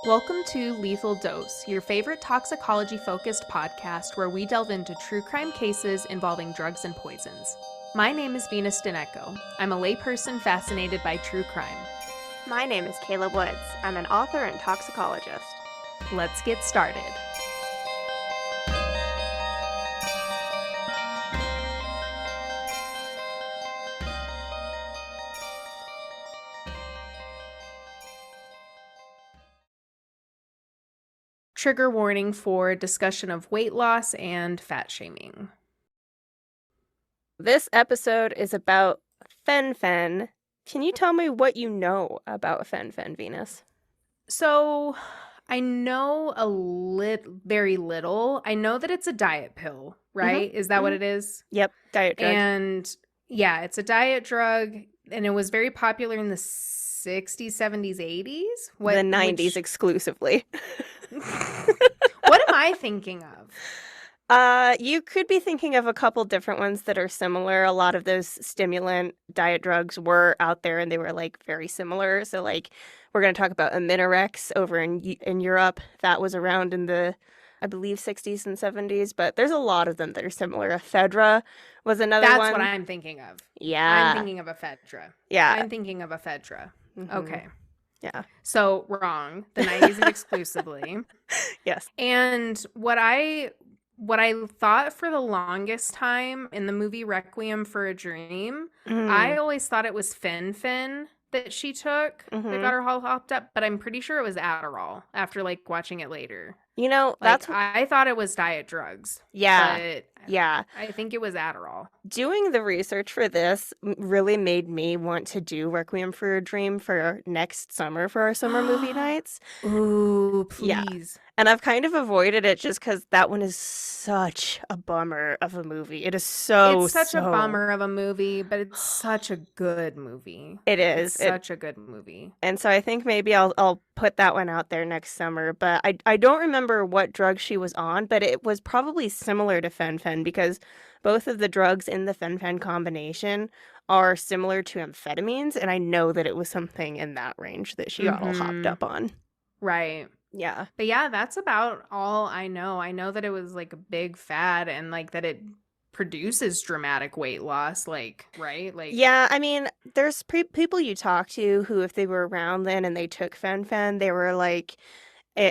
Welcome to Lethal Dose, your favorite toxicology-focused podcast where we delve into true crime cases involving drugs and poisons. My name is Venus Dineko. I'm a layperson fascinated by true crime. My name is Kayla Woods. I'm an author and toxicologist. Let's get started. Trigger warning for discussion of weight loss and fat shaming. This episode is about Fen-Phen. Can you tell me what you know about Fen-Phen, Venus? So, I know very little. I know that it's a diet pill, right? Is that what it is? Yep, diet drug. And yeah, it's a diet drug, and it was very popular in the 60s, 70s, 80s? The 90s exclusively. What am I thinking of? You could be thinking of a couple different ones that are similar. A lot of those stimulant diet drugs were out there and they were like very similar. So like we're going to talk about Aminorex over in Europe. That was around in the, I believe, 60s and 70s, but there's a lot of them that are similar. Ephedra was another one. That's what I'm thinking of. Yeah. I'm thinking of ephedra. Yeah. I'm thinking of ephedra. Mm-hmm. Okay. Yeah. So wrong. The 90s exclusively. Yes. And what I thought for the longest time in the movie Requiem for a Dream, I always thought it was Fen-Phen that she took that got her all hopped up, but I'm pretty sure it was Adderall after like watching it later. You know, Like, I thought it was diet drugs. Yeah. But yeah. I think it was Adderall. Doing the research for this really made me want to do Requiem for a Dream for next summer for our summer movie nights. Ooh, please. Yeah. And I've kind of avoided it just because that one is such a bummer of a movie. It is It's such a bummer of a movie, but it's such a good movie. It is. It's such a good movie. And so I think maybe I'll put that one out there next summer. But I don't remember what drug she was on, but it was probably similar to Fen-Phen because both of the drugs in the Fen-Phen combination are similar to amphetamines. And I know that it was something in that range that she got all hopped up on. Right. Yeah. But yeah, that's about all I know. I know that it was like a big fad and like that it produces dramatic weight loss, like, right? Like, yeah, I mean, there's people you talk to who, if they were around then and they took Fen-Phen, they were like,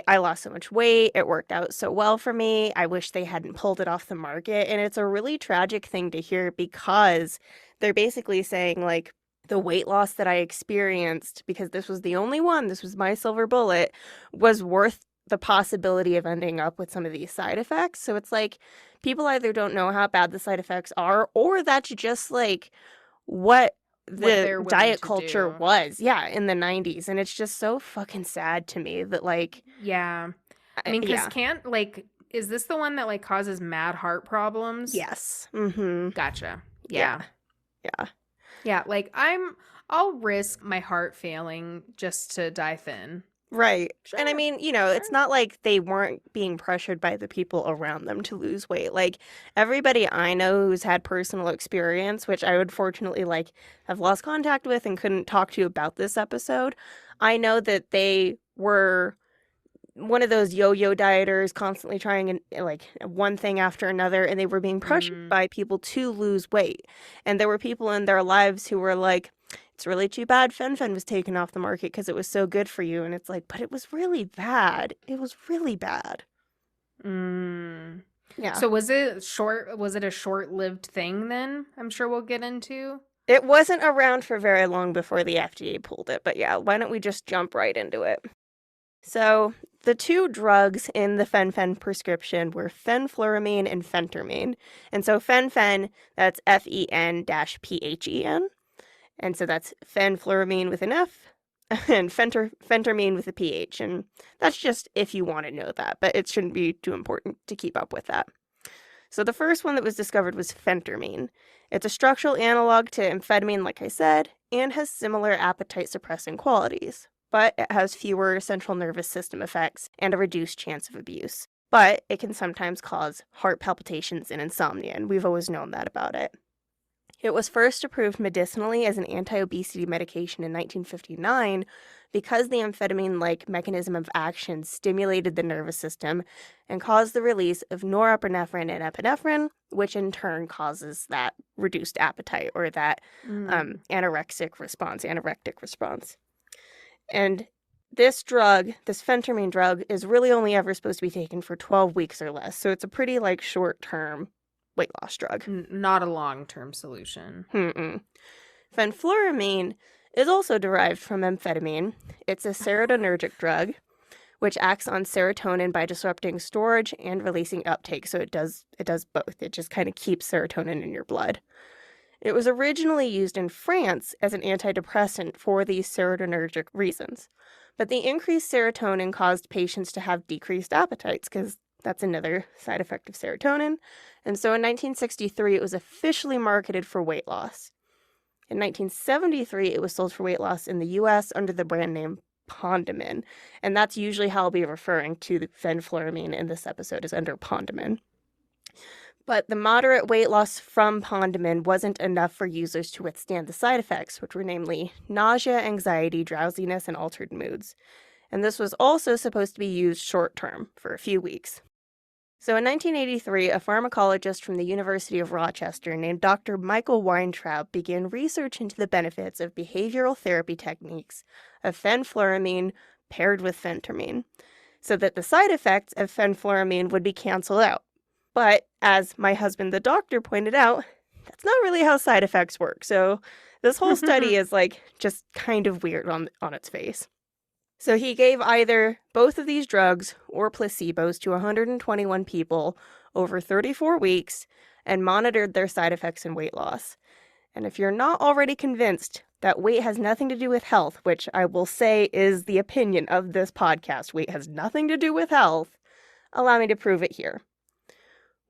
I lost so much weight. It worked out so well for me. I wish they hadn't pulled it off the market. And it's a really tragic thing to hear because they're basically saying like, the weight loss that I experienced, because this was the only one, this was my silver bullet, was worth the possibility of ending up with some of these side effects. So it's like people either don't know how bad the side effects are, or that's just like what the diet culture was, in the 90s. And it's just so fucking sad to me that like... Yeah. I mean, because is this the one that like causes mad heart problems? Yes. Mm-hmm. Gotcha. Yeah. Yeah, like I'll risk my heart failing just to die thin. Right. Sure. And I mean, you know, it's not like they weren't being pressured by the people around them to lose weight. Like everybody I know who's had personal experience, which I would fortunately like have lost contact with and couldn't talk to you about this episode, I know that they were one of those yo-yo dieters constantly trying like one thing after another, and they were being pressured by people to lose weight. And there were people in their lives who were like, it's really too bad Fen-Phen was taken off the market because it was so good for you. And it's like, but it was really bad. It was really bad. Yeah. So was it a short-lived thing then? I'm sure we'll get into. It wasn't around for very long before the FDA pulled it. But yeah, why don't we just jump right into it? So the two drugs in the Fen-Phen prescription were fenfluramine and phentermine. And so Fen-Phen, that's F-E-N-P-H-E-N. And so that's fenfluramine with an F and phentermine with a PH. And that's just if you want to know that, but it shouldn't be too important to keep up with that. So the first one that was discovered was phentermine. It's a structural analog to amphetamine, like I said, and has similar appetite suppressing qualities. But it has fewer central nervous system effects and a reduced chance of abuse. But it can sometimes cause heart palpitations and insomnia, and we've always known that about it. It was first approved medicinally as an anti-obesity medication in 1959 because the amphetamine-like mechanism of action stimulated the nervous system and caused the release of norepinephrine and epinephrine, which in turn causes that reduced appetite or that anorectic response. And this drug, this phentermine drug, is really only ever supposed to be taken for 12 weeks or less. So it's a pretty, short-term weight loss drug. Not a long-term solution. Fenfluramine is also derived from amphetamine. It's a serotonergic drug, which acts on serotonin by disrupting storage and releasing uptake. So it does both. It just kind of keeps serotonin in your blood. It was originally used in France as an antidepressant for these serotonergic reasons. But the increased serotonin caused patients to have decreased appetites because that's another side effect of serotonin. And so in 1963, it was officially marketed for weight loss. In 1973, it was sold for weight loss in the U.S. under the brand name Pondamin. And that's usually how I'll be referring to the fenfluramine in this episode, is under Pondamin. But the moderate weight loss from Pondamin wasn't enough for users to withstand the side effects, which were namely nausea, anxiety, drowsiness, and altered moods. And this was also supposed to be used short-term, for a few weeks. So in 1983, a pharmacologist from the University of Rochester named Dr. Michael Weintraub began research into the benefits of behavioral therapy techniques of fenfluramine paired with phentermine, so that the side effects of fenfluramine would be canceled out. But as my husband, the doctor, pointed out, that's not really how side effects work. So this whole study is just kind of weird on its face. So he gave either both of these drugs or placebos to 121 people over 34 weeks and monitored their side effects and weight loss. And if you're not already convinced that weight has nothing to do with health, which I will say is the opinion of this podcast, weight has nothing to do with health, allow me to prove it here.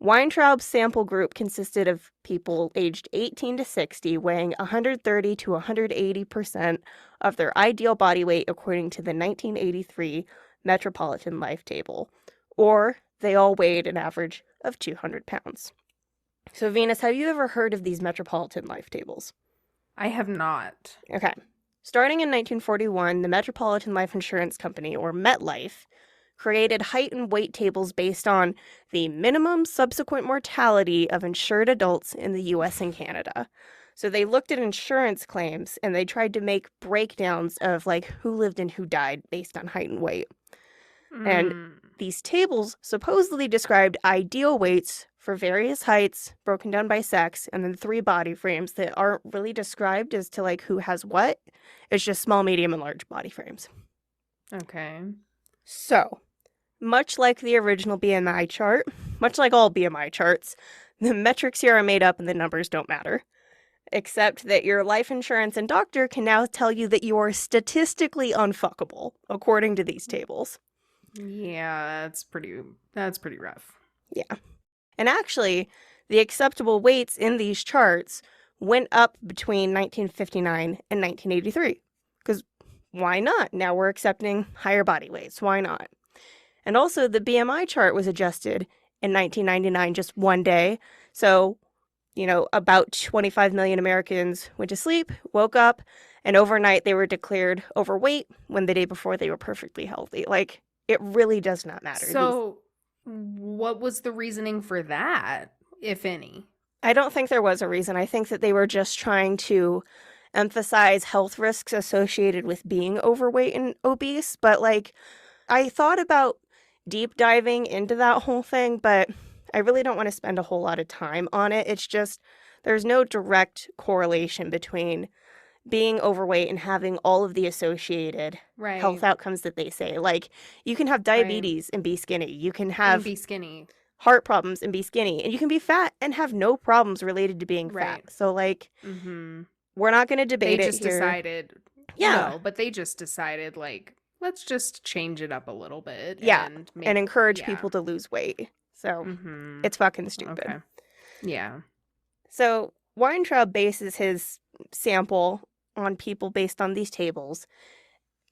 Weintraub's sample group consisted of people aged 18 to 60 weighing 130 to 180% of their ideal body weight according to the 1983 Metropolitan Life Table, or they all weighed an average of 200 pounds. So Venus, have you ever heard of these Metropolitan Life Tables? I have not. Okay. Starting in 1941, the Metropolitan Life Insurance Company, or MetLife, created height and weight tables based on the minimum subsequent mortality of insured adults in the U.S. and Canada. So they looked at insurance claims and they tried to make breakdowns of who lived and who died based on height and weight. And these tables supposedly described ideal weights for various heights, broken down by sex, and then 3 body frames that aren't really described as to who has what. It's just small, medium, and large body frames. Okay. So, much like the original BMI chart, much like all BMI charts, the metrics here are made up and the numbers don't matter. Except that your life insurance and doctor can now tell you that you are statistically unfuckable, according to these tables. Yeah, that's pretty rough. Yeah. And actually, the acceptable weights in these charts went up between 1959 and 1983. Because why not? Now we're accepting higher body weights. Why not? And also, the BMI chart was adjusted in 1999, just one day. So, about 25 million Americans went to sleep, woke up, and overnight they were declared overweight when the day before they were perfectly healthy. It really does not matter. So, what was the reasoning for that, if any? I don't think there was a reason. I think that they were just trying to emphasize health risks associated with being overweight and obese. But, I thought about deep diving into that whole thing, but I really don't want to spend a whole lot of time on it. It's just, there's no direct correlation between being overweight and having all of the associated health outcomes that they say. You can have diabetes and be skinny. You can have heart problems and be skinny. And you can be fat and have no problems related to being fat. So, we're not going to debate it here. They just decided. Yeah. No, but they just decided, let's just change it up a little bit. Yeah. And encourage people to lose weight. So, it's fucking stupid. Okay. Yeah. So, Weintraub bases his sample on people based on these tables,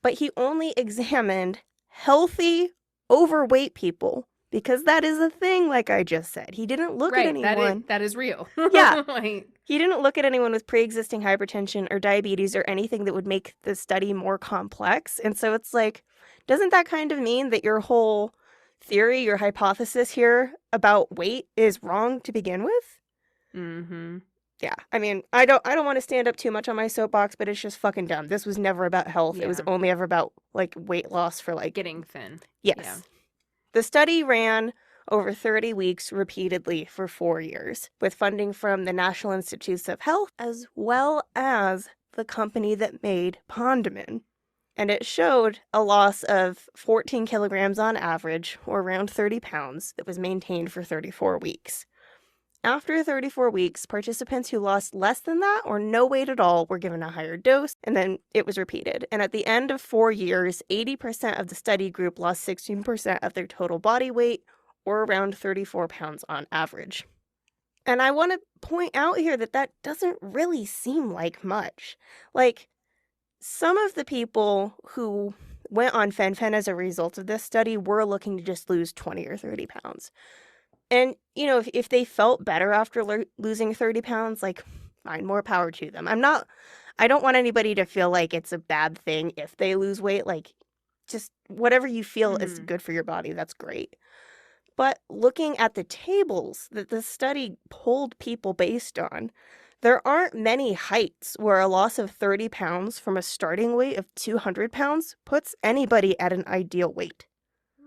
but he only examined healthy, overweight people Because that is a thing, like I just said. He didn't look at Right. anyone. That is real. Yeah. Like, He didn't look at anyone with pre-existing hypertension or diabetes or anything that would make the study more complex. And so it's like, doesn't that kind of mean that your whole theory, your hypothesis here about weight is wrong to begin with? mm-hmm. Yeah. I mean, I don't want to stand up too much on my soapbox, but it's just fucking dumb. This was never about health. It was Yeah. only ever about like weight loss for like Getting thin. yes. Yeah. The study ran over 30 weeks repeatedly for 4 years, with funding from the National Institutes of Health as well as the company that made Pondamin. And it showed a loss of 14 kilograms on average, or around 30 pounds, that was maintained for 34 weeks. After 34 weeks, participants who lost less than that or no weight at all were given a higher dose, and then it was repeated. And at the end of 4 years, 80% of the study group lost 16% of their total body weight, or around 34 pounds on average. And I want to point out here that that doesn't really seem like much. Like, some of the people who went on Fen-Phen as a result of this study were looking to just lose 20 or 30 pounds. And, you know, if they felt better after losing 30 pounds, like, fine, more power to them. I don't want anybody to feel like it's a bad thing if they lose weight. Like, just whatever you feel is good for your body, that's great. But looking at the tables that the study polled people based on, there aren't many heights where a loss of 30 pounds from a starting weight of 200 pounds puts anybody at an ideal weight.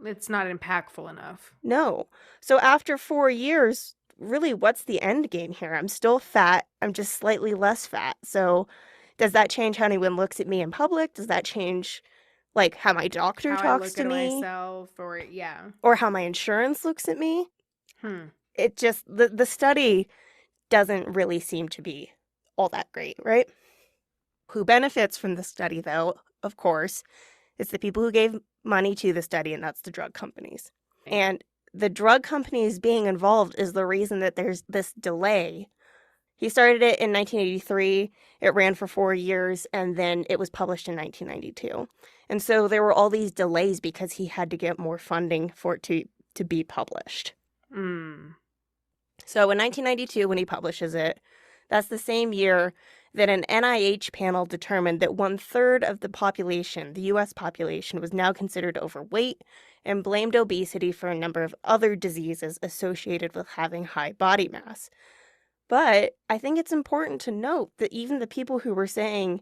It's not impactful enough. No. So after 4 years, really, what's the end game here? I'm still fat. I'm just slightly less fat. So does that change how anyone looks at me in public? Does that change, like, how my doctor How talks to I look at me? myself, or yeah. Or how my insurance looks at me? Hmm. It just, the study doesn't really seem to be all that great, right? Who benefits from the study, though, of course, is the people who gave money to the study, and that's the drug companies. Right. And the drug companies being involved is the reason that there's this delay. He started it in 1983, it ran for 4 years, and then it was published in 1992. And so there were all these delays because he had to get more funding for it to be published. So in 1992, when he publishes it, that's the same year that an NIH panel determined that 1/3 of the population, the US population, was now considered overweight and blamed obesity for a number of other diseases associated with having high body mass. But I think it's important to note that even the people who were saying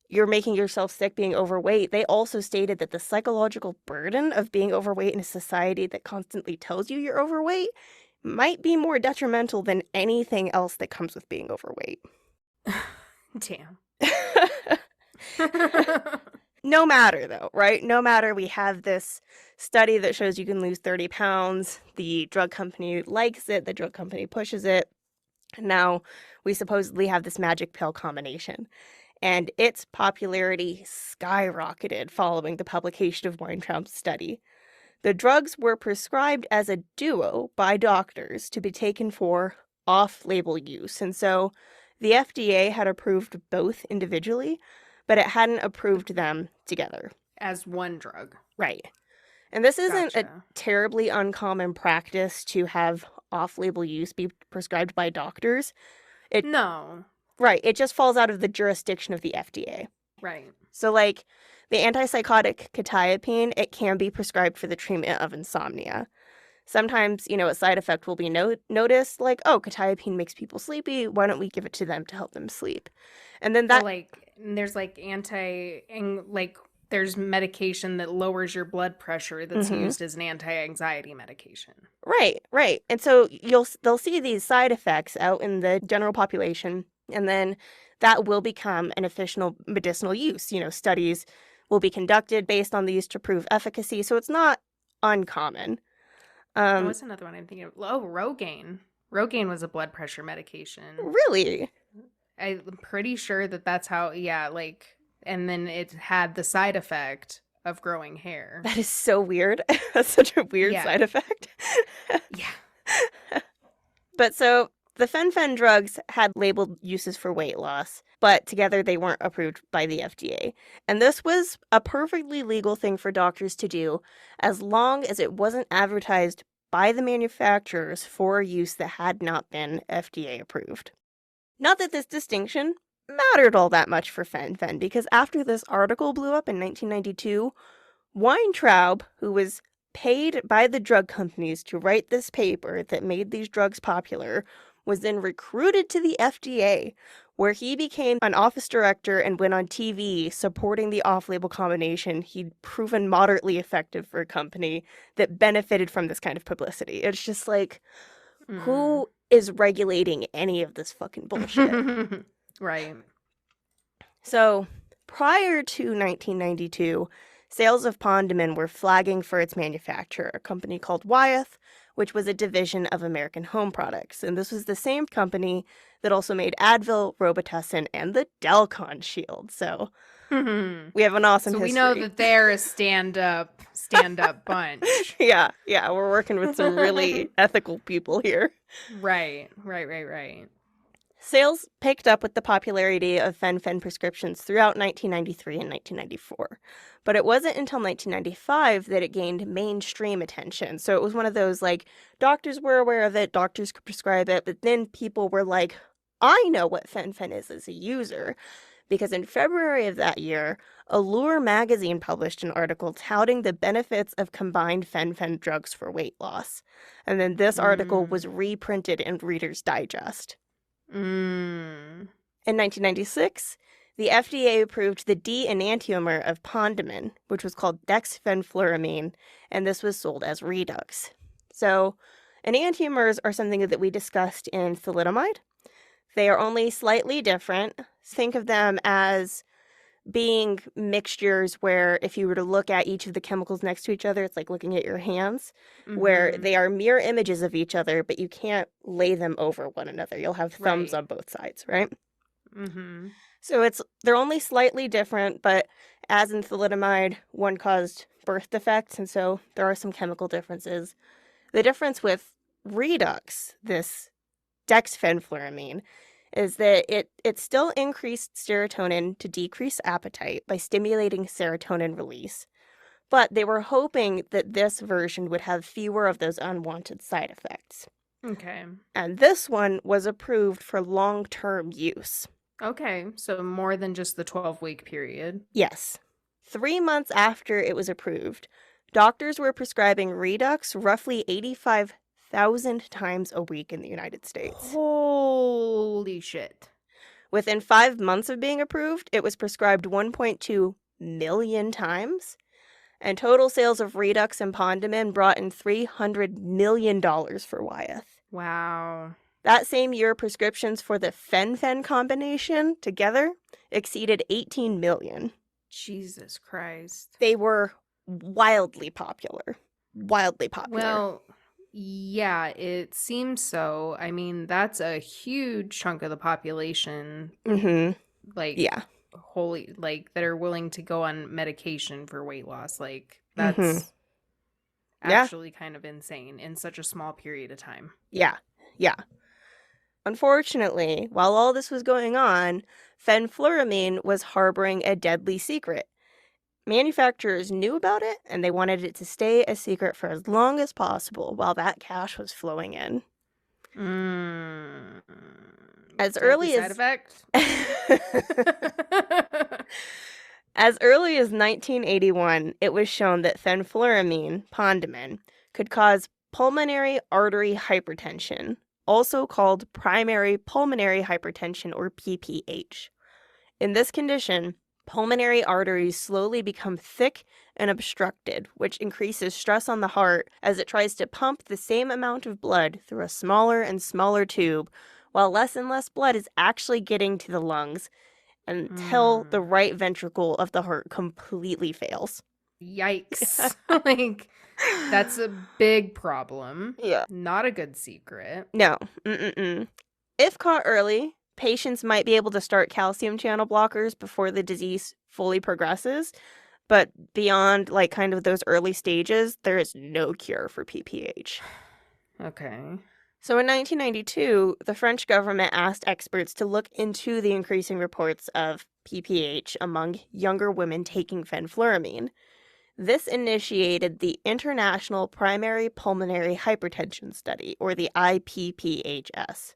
you're making yourself sick being overweight, they also stated that the psychological burden of being overweight in a society that constantly tells you you're overweight might be more detrimental than anything else that comes with being overweight. Damn. No matter, though, right? No matter, we have this study that shows you can lose 30 pounds. The drug company likes it. The drug company pushes it. Now, we supposedly have this magic pill combination. And its popularity skyrocketed following the publication of Weintraub's study. The drugs were prescribed as a duo by doctors to be taken for off-label use. And so the FDA had approved both individually, but it hadn't approved them together. As one drug. Right. And this isn't a Gotcha. terribly uncommon practice to have off-label use be prescribed by doctors. No. Right. It just falls out of the jurisdiction of the FDA. Right. So, like, the antipsychotic quetiapine, it can be prescribed for the treatment of insomnia. Sometimes, you know, a side effect will be noticed, like, oh, quetiapine makes people sleepy. Why don't we give it to them to help them sleep? And then that... Well, like, there's, like, there's medication that lowers your blood pressure that's used as an anti-anxiety medication. Right. And so they'll see these side effects out in the general population, and then that will become an official medicinal use. You know, studies will be conducted based on these to prove efficacy, so it's not uncommon. What's another one I'm thinking of? Oh, Rogaine. Rogaine was a blood pressure medication. Really? I'm pretty sure that's how, yeah, like, and then it had the side effect of growing hair. That is so weird. That's such a weird side effect. Yeah. But so the Fen-Phen drugs had labeled uses for weight loss, but together they weren't approved by the FDA. And this was a perfectly legal thing for doctors to do as long as it wasn't advertised by the manufacturers for use that had not been FDA approved. Not that this distinction mattered all that much for Fen-Phen, because after this article blew up in 1992, Weintraub, who was paid by the drug companies to write this paper that made these drugs popular, was then recruited to the FDA, where he became an office director and went on TV supporting the off-label combination he'd proven moderately effective for a company that benefited from this kind of publicity. It's just like, who is regulating any of this fucking bullshit? Right. So, prior to 1992, sales of Fen-Phen were flagging for its manufacturer, a company called Wyeth, which was a division of American Home Products. And this was the same company that also made Advil, Robitussin, and the Delcon shield. So we have an awesome history. So we know that they're a stand-up bunch. Yeah, we're working with some really ethical people here. Right. Sales picked up with the popularity of Fen-Phen prescriptions throughout 1993 and 1994. But it wasn't until 1995 that it gained mainstream attention. So it was one of those, like, doctors were aware of it, doctors could prescribe it, but then people were like, I know what Fen-Phen is as a user. Because in February of that year, Allure magazine published an article touting the benefits of combined Fen-Phen drugs for weight loss. And then this article was reprinted in Reader's Digest. In 1996, the FDA approved the D-enantiomer of Fen-Phen, which was called dexfenfluramine, and this was sold as Redux. So, enantiomers are something that we discussed in thalidomide. They are only slightly different. Think of them as being mixtures where if you were to look at each of the chemicals next to each other, it's like looking at your hands, where they are mirror images of each other, but you can't lay them over one another. You'll have thumbs on both sides, right? So they're only slightly different, but as in thalidomide, one caused birth defects, and so there are some chemical differences. The difference with Redux, this dexfenfluramine, is that it still increased serotonin to decrease appetite by stimulating serotonin release. But they were hoping that this version would have fewer of those unwanted side effects. Okay. And this one was approved for long-term use. Okay, so more than just the 12-week period. Yes. 3 months after it was approved, doctors were prescribing Redux roughly 85,000 times a week in the United States. Holy shit. Within 5 months of being approved, it was prescribed 1.2 million times, and total sales of Redux and Fen-Phen brought in $300 million for Wyeth. Wow. That same year, prescriptions for the Fen-Phen combination together exceeded 18 million. Jesus Christ. They were wildly popular. Wildly popular. Well, yeah, it seems so. I mean, that's a huge chunk of the population. Like, yeah. That are willing to go on medication for weight loss. Like, that's actually kind of insane in such a small period of time. Yeah. Unfortunately, while all this was going on, fenfluramine was harboring a deadly secret. Manufacturers knew about it, and they wanted it to stay a secret for as long as possible while that cash was flowing in. As early as... side effect? As early as 1981, it was shown that fenfluramine, Fen-Phen, could cause pulmonary artery hypertension, also called primary pulmonary hypertension, or PPH. In this condition, pulmonary arteries slowly become thick and obstructed, which increases stress on the heart as it tries to pump the same amount of blood through a smaller and smaller tube, while less and less blood is actually getting to the lungs until the right ventricle of the heart completely fails. Yikes. Like, that's a big problem. Yeah. Not a good secret. No. If caught early, patients might be able to start calcium channel blockers before the disease fully progresses. But beyond, like, kind of those early stages, there is no cure for PPH. Okay. So in 1992, the French government asked experts to look into the increasing reports of PPH among younger women taking fenfluramine. This initiated the International Primary Pulmonary Hypertension Study, or the IPPHS.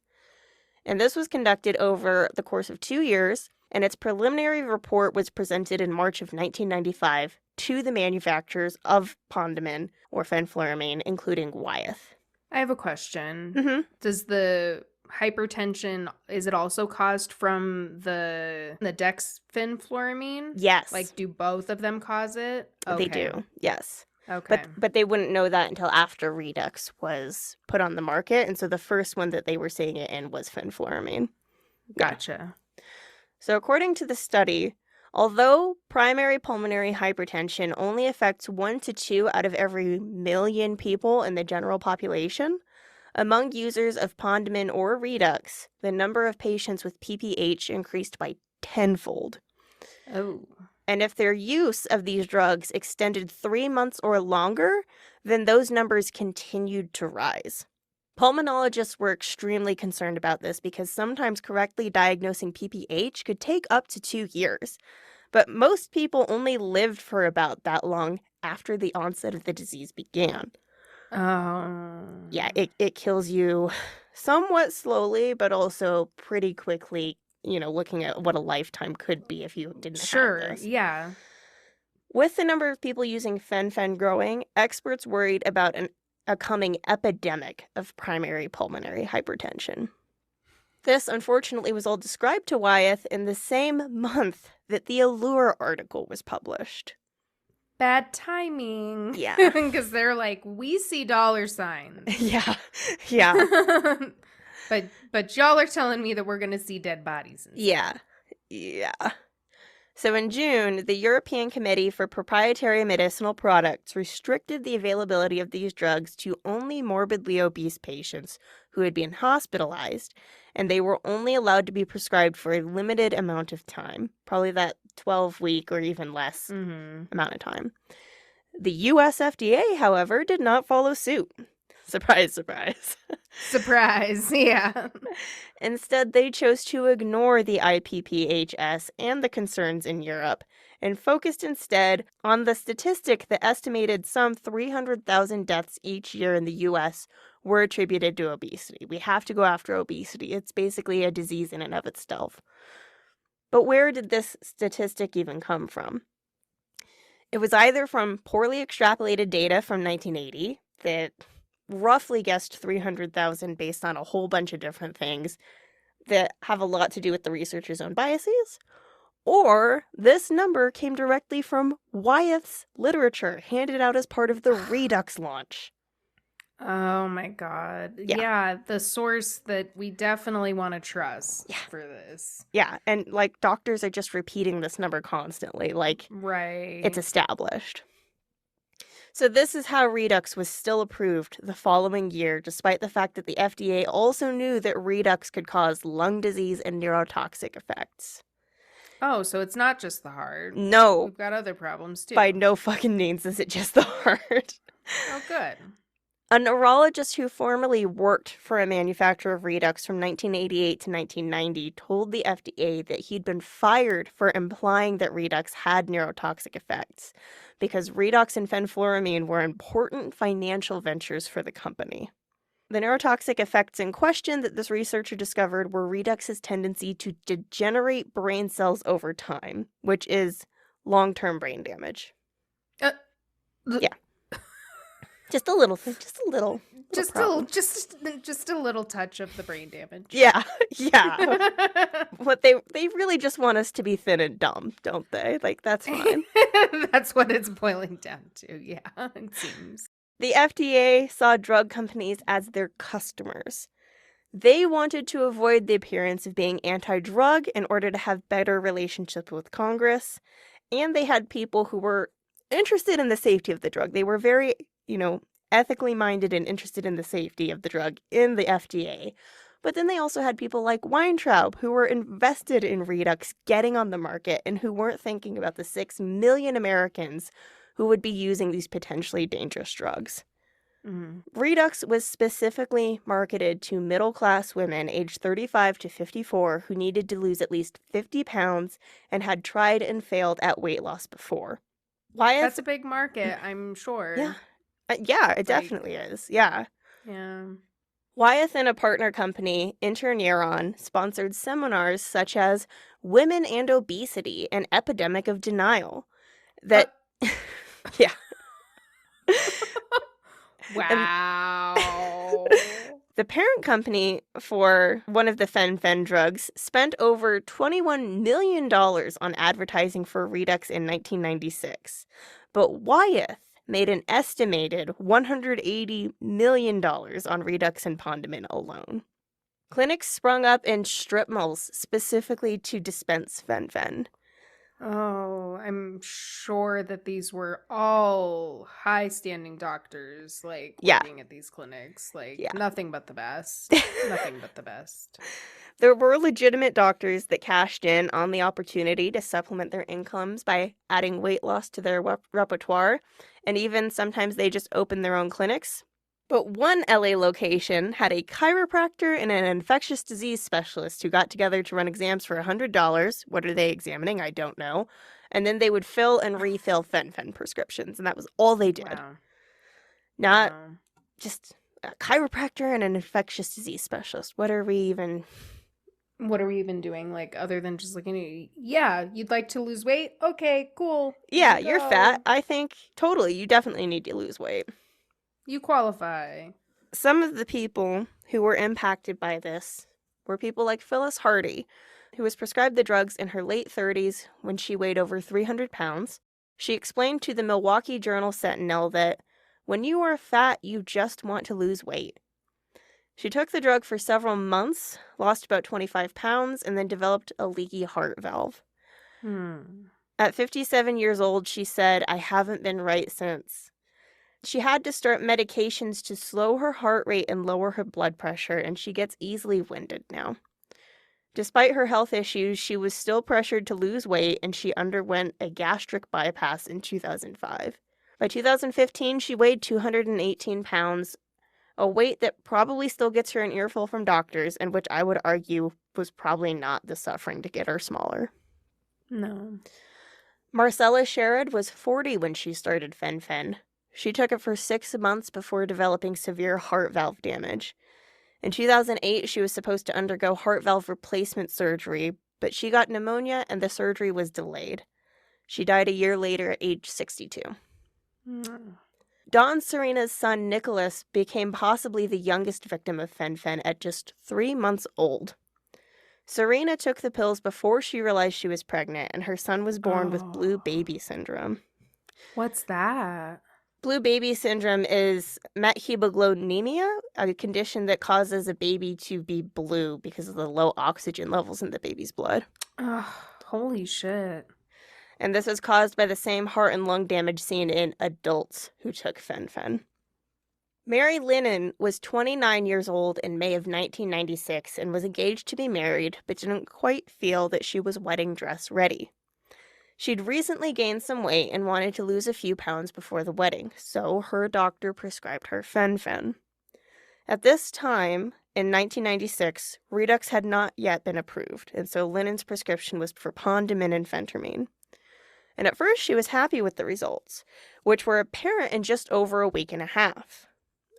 And this was conducted over the course of 2 years, and its preliminary report was presented in March of 1995 to the manufacturers of Fen-Phen, or fenfluramine, including Wyeth. I have a question. Mm-hmm. Does the hypertension, is it also caused from the dexfenfluramine? Yes. Like, do both of them cause it? They do, yes. Okay. But they wouldn't know that until after Redux was put on the market, and so the first one that they were seeing it in was fenfluramine. Gotcha. So according to the study, although primary pulmonary hypertension only affects 1 to 2 out of every million people in the general population, among users of Fen-Phen or Redux, the number of patients with PPH increased by tenfold. Oh. And if their use of these drugs extended 3 months or longer, then those numbers continued to rise. Pulmonologists were extremely concerned about this because sometimes correctly diagnosing PPH could take up to 2 years. But most people only lived for about that long after the onset of the disease began. Oh. Yeah, it kills you somewhat slowly, but also pretty quickly, looking at what a lifetime could be if you didn't have this. Yeah. With the number of people using Fen-Phen growing, experts worried about a coming epidemic of primary pulmonary hypertension. This, unfortunately, was all described to Wyeth in the same month that the Allure article was published. Bad timing. Yeah. Because they're like, we see dollar signs. Yeah. But y'all are telling me that we're going to see dead bodies instead. Yeah. So in June, the European Committee for Proprietary Medicinal Products restricted the availability of these drugs to only morbidly obese patients who had been hospitalized, and they were only allowed to be prescribed for a limited amount of time, probably that 12-week or even less amount of time. The US FDA, however, did not follow suit. Surprise, surprise. Surprise, yeah. Instead, they chose to ignore the IPPHS and the concerns in Europe and focused instead on the statistic that estimated some 300,000 deaths each year in the US were attributed to obesity. We have to go after obesity. It's basically a disease in and of itself. But where did this statistic even come from? It was either from poorly extrapolated data from 1980 that roughly guessed 300,000 based on a whole bunch of different things that have a lot to do with the researcher's own biases, or this number came directly from Wyeth's literature handed out as part of the Redux launch. Oh my god. Yeah, the source that we definitely want to trust for this. Yeah, and doctors are just repeating this number constantly, right. It's established. So this is how Redux was still approved the following year, despite the fact that the FDA also knew that Redux could cause lung disease and neurotoxic effects. Oh, so it's not just the heart. No. We've got other problems, too. By no fucking means is it just the heart. Oh, good. A neurologist who formerly worked for a manufacturer of Redux from 1988 to 1990 told the FDA that he'd been fired for implying that Redux had neurotoxic effects, because Redux and fenfluramine were important financial ventures for the company. The neurotoxic effects in question that this researcher discovered were Redux's tendency to degenerate brain cells over time, which is long-term brain damage. Yeah. Just a little touch of the brain damage. Yeah. But they really just want us to be thin and dumb, don't they? That's fine. That's what it's boiling down to. Yeah, it seems. The FDA saw drug companies as their customers. They wanted to avoid the appearance of being anti-drug in order to have better relationships with Congress, and they had people who were interested in the safety of the drug. They were very, ethically minded and interested in the safety of the drug in the FDA. But then they also had people like Weintraub who were invested in Redux getting on the market and who weren't thinking about the 6 million Americans who would be using these potentially dangerous drugs. Redux was specifically marketed to middle-class women aged 35 to 54 who needed to lose at least 50 pounds and had tried and failed at weight loss before. Wyeth, That's a big market, I'm yeah, sure. yeah, it Like, definitely is. Yeah. yeah. Wyeth and a partner company, Interneuron, sponsored seminars such as Women and Obesity, an Epidemic of Denial. Uh, That, yeah. And wow. the parent company for one of the Fen-Phen drugs spent over $21 million on advertising for Redux in 1996. But Wyeth made an estimated $180 million on Redux and Pondiment alone. Clinics sprung up in strip malls specifically to dispense Fen-Phen. Oh, I'm sure that these were all high-standing doctors, like, Yeah, working at these clinics. Like, yeah. nothing but the best. Nothing but the best. There were legitimate doctors that cashed in on the opportunity to supplement their incomes by adding weight loss to their repertoire, and even sometimes they just opened their own clinics. But one LA location had a chiropractor and an infectious disease specialist who got together to run exams for $100. What are they examining? I don't know. And then they would fill and refill Fen-Phen prescriptions, and that was all they did. Wow. Not Wow. just a chiropractor and an infectious disease specialist. What are we even... What are we even doing? Like, other than just looking at, yeah, you'd like to lose weight? Okay, cool. Here Yeah, you you're fat. go. I think totally. You definitely need to lose weight. You qualify. Some of the people who were impacted by this were people like Phyllis Hardy, who was prescribed the drugs in her late 30s when she weighed over 300 pounds. She explained to the Milwaukee Journal Sentinel that when you are fat, you just want to lose weight. She took the drug for several months, lost about 25 pounds, and then developed a leaky heart valve. At 57 years old, she said, "I haven't been right since." She had to start medications to slow her heart rate and lower her blood pressure, and she gets easily winded now. Despite her health issues, she was still pressured to lose weight, and she underwent a gastric bypass in 2005. By 2015, she weighed 218 pounds, a weight that probably still gets her an earful from doctors, and which I would argue was probably not the suffering to get her smaller. No. Marcella Sherrod was 40 when she started Fen-Phen. She took it for 6 months before developing severe heart valve damage. In 2008, she was supposed to undergo heart valve replacement surgery, but she got pneumonia and the surgery was delayed. She died a year later at age 62. Dawn Serena's son, Nicholas, became possibly the youngest victim of Fen-Phen at just 3 months old. Serena took the pills before she realized she was pregnant, and her son was born with blue baby syndrome. What's that? Blue baby syndrome is methemoglobinemia, a condition that causes a baby to be blue because of the low oxygen levels in the baby's blood. Holy shit. And this is caused by the same heart and lung damage seen in adults who took Fen-Phen. Mary Lennon was 29 years old in May of 1996 and was engaged to be married, but didn't quite feel that she was wedding dress ready. She'd recently gained some weight and wanted to lose a few pounds before the wedding, so her doctor prescribed her Fen-Phen. At this time, in 1996, Redux had not yet been approved, and so Lennon's prescription was for Pondiment and Phentermine. And at first, she was happy with the results, which were apparent in just over a week and a half.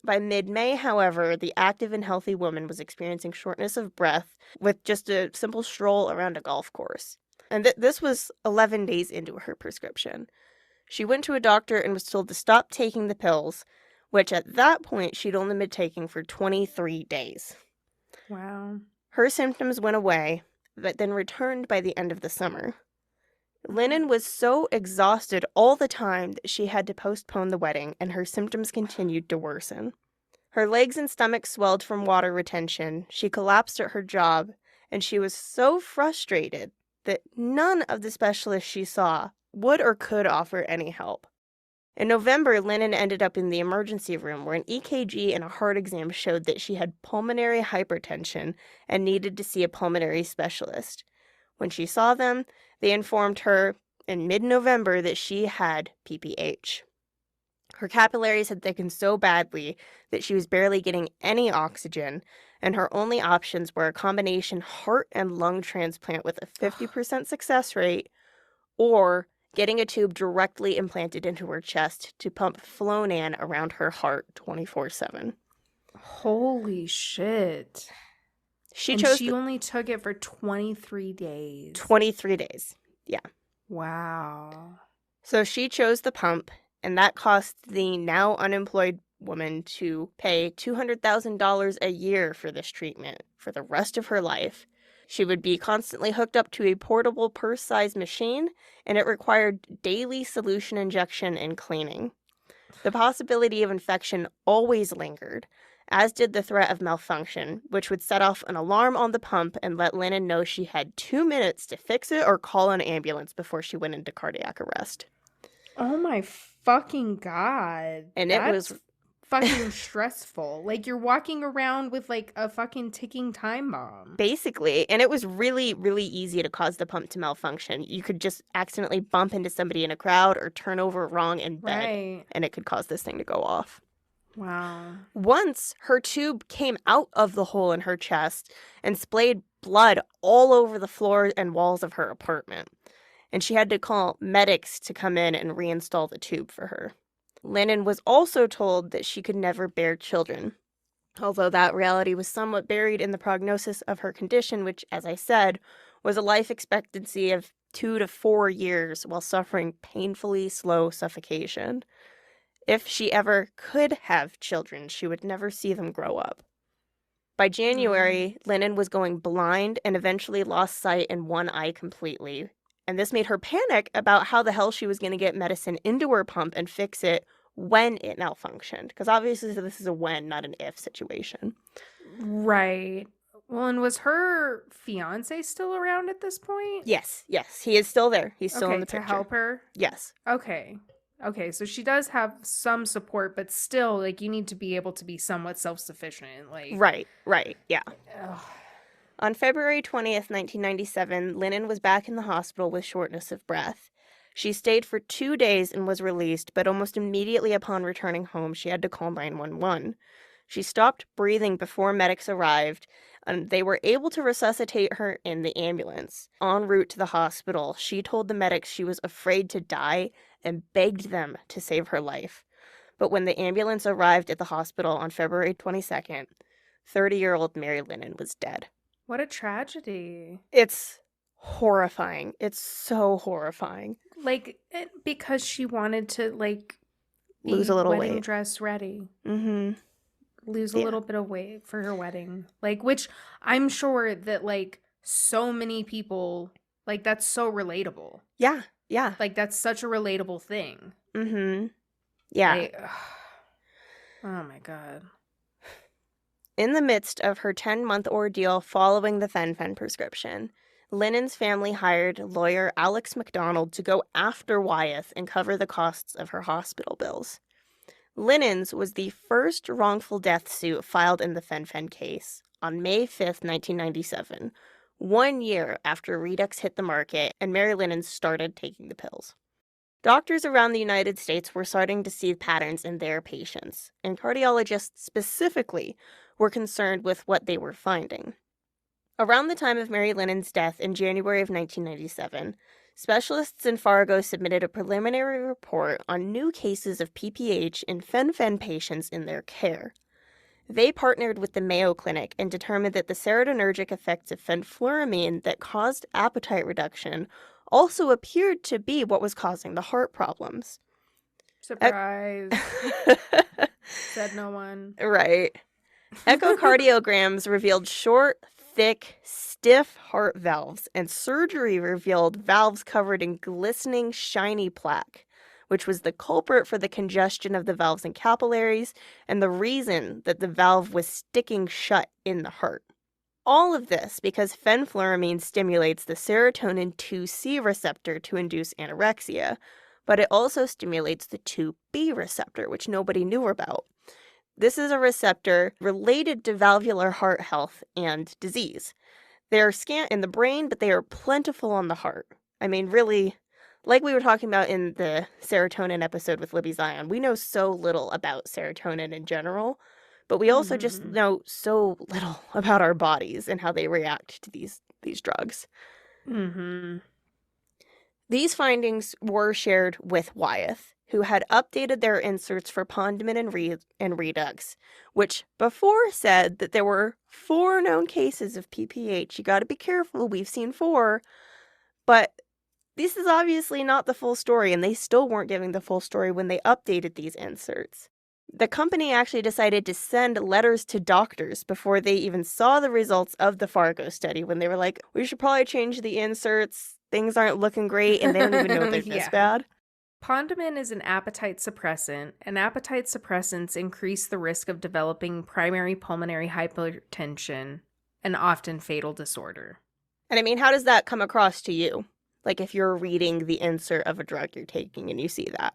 By mid-May, however, the active and healthy woman was experiencing shortness of breath with just a simple stroll around a golf course. And this was 11 days into her prescription. She went to a doctor and was told to stop taking the pills, which at that point she'd only been taking for 23 days. Wow. Her symptoms went away, but then returned by the end of the summer. Lennon was so exhausted all the time that she had to postpone the wedding, and her symptoms continued to worsen. Her legs and stomach swelled from water retention, she collapsed at her job, and she was so frustrated that none of the specialists she saw would or could offer any help. In November, Lennon ended up in the emergency room where an EKG and a heart exam showed that she had pulmonary hypertension and needed to see a pulmonary specialist. When she saw them, they informed her in mid-November that she had PPH. Her capillaries had thickened so badly that she was barely getting any oxygen, and her only options were a combination heart and lung transplant with a 50% success rate or getting a tube directly implanted into her chest to pump Flonan around her heart 24/7. Holy shit. She And chose she only took it for 23 days. 23 days. Yeah. Wow. So she chose the pump, and that cost the now unemployed woman to pay $200,000 a year for this treatment for the rest of her life. She would be constantly hooked up to a portable purse-sized machine, and it required daily solution injection and cleaning. The possibility of infection always lingered, as did the threat of malfunction, which would set off an alarm on the pump and let Lennon know she had 2 minutes to fix it or call an ambulance before she went into cardiac arrest. Oh my fucking God. And That's it was fucking stressful. Like, you're walking around with, like, a fucking ticking time bomb. basically, and it was really, really easy to cause the pump to malfunction. You could just accidentally bump into somebody in a crowd or turn over wrong in bed, Right. and it could cause this thing to go off. Wow. Once her tube came out of the hole in her chest and splayed blood all over the floor and walls of her apartment, and she had to call medics to come in and reinstall the tube for her. Lennon was also told that she could never bear children, although that reality was somewhat buried in the prognosis of her condition, which, as I said, was a life expectancy of 2 to 4 years while suffering painfully slow suffocation. If she ever could have children, she would never see them grow up. By January, Lennon was going blind and eventually lost sight in one eye completely. And this made her panic about how the hell she was going to get medicine into her pump and fix it when it malfunctioned. Because obviously this is a when, not an if situation. Right. Well, and was her fiance still around at this point? Yes, he is still there. He's still in the picture. To help her? Yes. Okay, so she does have some support, but still, like, you need to be able to be somewhat self-sufficient. Like, Right, yeah. ugh. On February 20th, 1997, Lennon was back in the hospital with shortness of breath. She stayed for 2 days and was released, but almost immediately upon returning home, she had to call 911. She stopped breathing before medics arrived, and they were able to resuscitate her in the ambulance. En route to the hospital, she told the medics she was afraid to die and begged them to save her life. But when the ambulance arrived at the hospital on February 22nd, 30-year-old Mary Lennon was dead. What a tragedy. It's horrifying. It's so horrifying. Like, because she wanted to, like, lose a little wedding weight. Dress ready. Mm-hmm. Lose a little bit of weight for her wedding. Like, which I'm sure that, like, so many people, like, that's so relatable. Yeah. Like, that's such a relatable thing. Mm-hmm. Yeah. Like, oh my God. In the midst of her 10-month ordeal following the Fen-Phen prescription, Lennon's family hired lawyer Alex McDonald to go after Wyeth and cover the costs of her hospital bills. Lennon's was the first wrongful death suit filed in the Fen-Phen case on May 5th, 1997, 1 year after Redux hit the market and Mary Lennon started taking the pills. Doctors around the United States were starting to see patterns in their patients, and cardiologists specifically were concerned with what they were finding. Around the time of Mary Lennon's death in January of 1997, specialists in Fargo submitted a preliminary report on new cases of PPH in Fen-Phen patients in their care. They partnered with the Mayo Clinic and determined that the serotonergic effects of fenfluramine that caused appetite reduction also appeared to be what was causing the heart problems. Surprise. Said no one. Right. Echocardiograms revealed short, thick, stiff heart valves, and surgery revealed valves covered in glistening, shiny plaque, which was the culprit for the congestion of the valves and capillaries and the reason that the valve was sticking shut in the heart. All of this because fenfluramine stimulates the serotonin 2C receptor to induce anorexia, but it also stimulates the 2B receptor, which nobody knew about. This is a receptor related to valvular heart health and disease. They are scant in the brain, but they are plentiful on the heart. I mean, really, like we were talking about in the serotonin episode with Libby Zion, we know so little about serotonin in general, but we also just know so little about our bodies and how they react to these drugs. Mm-hmm. These findings were shared with Wyeth, who had updated their inserts for Pondman and Redux, which before said that there were 4 known cases of PPH. You got to be careful, we've seen 4, but this is obviously not the full story, and they still weren't giving the full story when they updated these inserts. The company actually decided to send letters to doctors before they even saw the results of the Fargo study, when they were like, we should probably change the inserts, things aren't looking great, and they don't even know they're this bad. Pondman is an appetite suppressant, and appetite suppressants increase the risk of developing primary pulmonary hypertension, an often fatal disorder. And I mean, how does that come across to you? Like if you're reading the insert of a drug you're taking and you see that.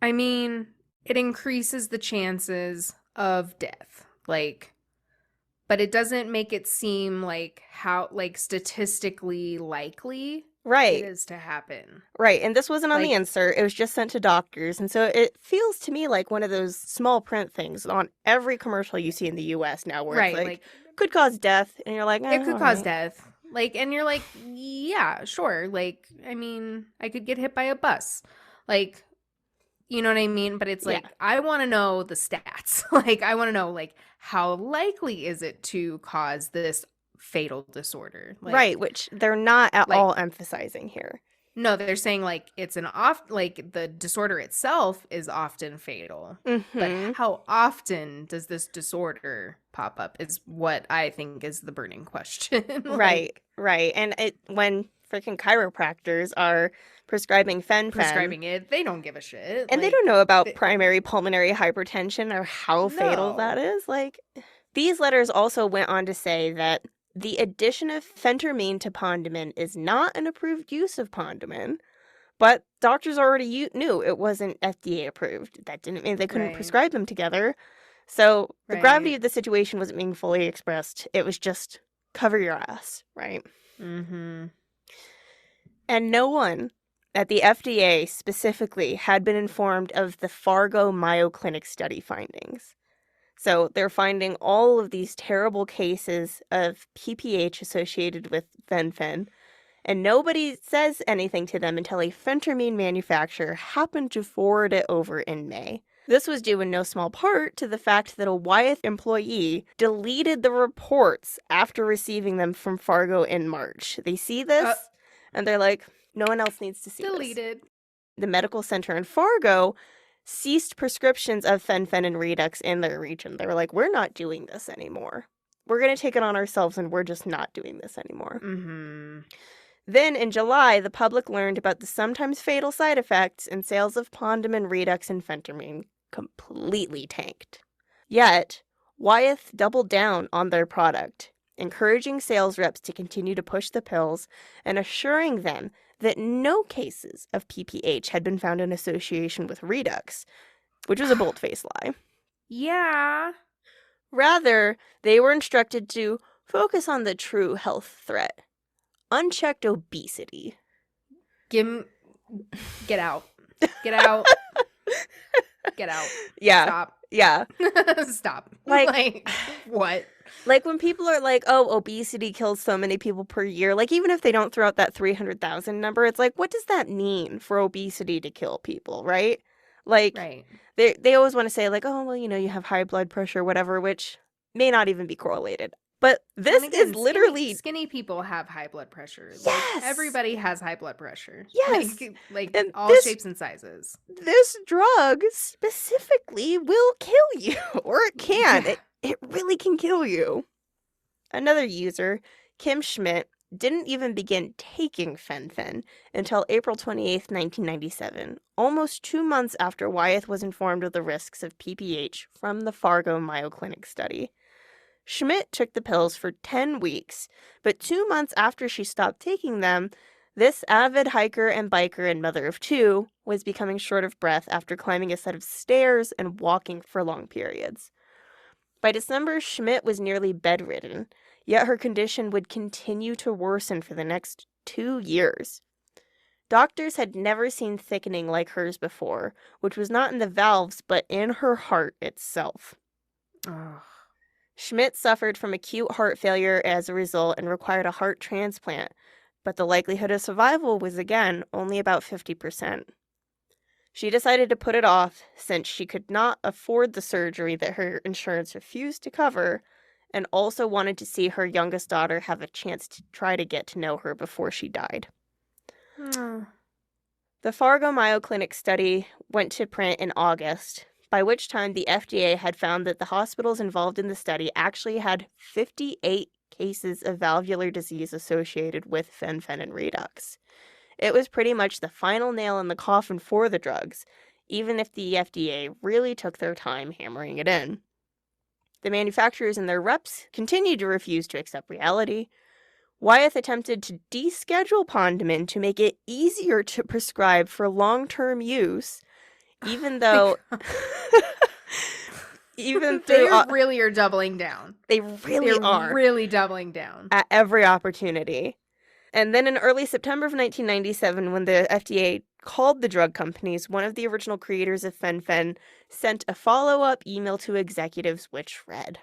I mean, it increases the chances of death. But it doesn't make it seem like how statistically likely it is to happen. Right. And this wasn't on the insert. It was just sent to doctors. And so it feels to me like one of those small print things on every commercial you see in the US now where it's like could cause death. And you're like, it could cause death. And you're like, yeah, sure. I mean, I could get hit by a bus. You know what I mean? But it's I want to know the stats. I want to know, how likely is it to cause this fatal disorder? Right, which they're not at all emphasizing here. No, they're saying, it's the disorder itself is often fatal. Mm-hmm. But how often does this disorder pop up is what I think is the burning question. Right. And when freaking chiropractors are prescribing Fen-Phen, it, they don't give a shit. And they don't know about primary pulmonary hypertension or how fatal that is. These letters also went on to say that the addition of phentermine to Pondman is not an approved use of Pondman, but doctors already knew it wasn't FDA approved. That didn't mean they couldn't prescribe them together. So the gravity of the situation wasn't being fully expressed. It was just cover your ass, right? Mm-hmm. And no one at the FDA specifically had been informed of the Fargo Mayo Clinic study findings. So they're finding all of these terrible cases of PPH associated with Fen-Phen, and nobody says anything to them until a phentermine manufacturer happened to forward it over in May. This was due in no small part to the fact that a Wyeth employee deleted the reports after receiving them from Fargo in March. They see this, and they're like, no one else needs to see deleted. This. The medical center in Fargo ceased prescriptions of Fen-Phen and Redux in their region. They were like, we're not doing this anymore. We're going to take it on ourselves, and we're just not doing this anymore. Mm-hmm. Then, in July, the public learned about the sometimes fatal side effects, and sales of Pondman, Redux, and phentermine completely tanked. Yet, Wyeth doubled down on their product, encouraging sales reps to continue to push the pills and assuring them that no cases of PPH had been found in association with Redux, which was a bold-faced lie. Yeah. Rather, they were instructed to focus on the true health threat: unchecked obesity. Get out. Get out. Get out. Yeah. Stop. Yeah. Stop. What? When people are like, oh, obesity kills so many people per year, even if they don't throw out that 300,000 number, it's what does that mean for obesity to kill people, right? Right. They always want to say, oh, well, you have high blood pressure, whatever, which may not even be correlated. But this is literally... Skinny people have high blood pressure. Yes! Everybody has high blood pressure. Yes! And all shapes and sizes. This drug specifically will kill you. Or it can. Yeah. It really can kill you. Another user, Kim Schmidt, didn't even begin taking Fen-Phen until April 28th, 1997, almost 2 months after Wyeth was informed of the risks of PPH from the Fargo Mayo Clinic study. Schmidt took the pills for 10 weeks, but 2 months after she stopped taking them, this avid hiker and biker and mother of 2 was becoming short of breath after climbing a set of stairs and walking for long periods. By December, Schmidt was nearly bedridden, yet her condition would continue to worsen for the next 2 years. Doctors had never seen thickening like hers before, which was not in the valves, but in her heart itself. Ugh. Schmidt suffered from acute heart failure as a result and required a heart transplant. but the likelihood of survival was again only about 50%. She decided to put it off since she could not afford the surgery that her insurance refused to cover, and also wanted to see her youngest daughter have a chance to try to get to know her before she died. The Fargo Mayo Clinic study went to print in August, by which time the FDA had found that the hospitals involved in the study actually had 58 cases of valvular disease associated with Fen-Phen and Redux. It was pretty much the final nail in the coffin for the drugs, even if the FDA really took their time hammering it in. The manufacturers and their reps continued to refuse to accept reality. Wyeth attempted to deschedule Pondman to make it easier to prescribe for long-term use, even though... They really are doubling down. They're really doubling down. At every opportunity. And then in early September of 1997, when the FDA called the drug companies, one of the original creators of Fen-Phen sent a follow-up email to executives which read,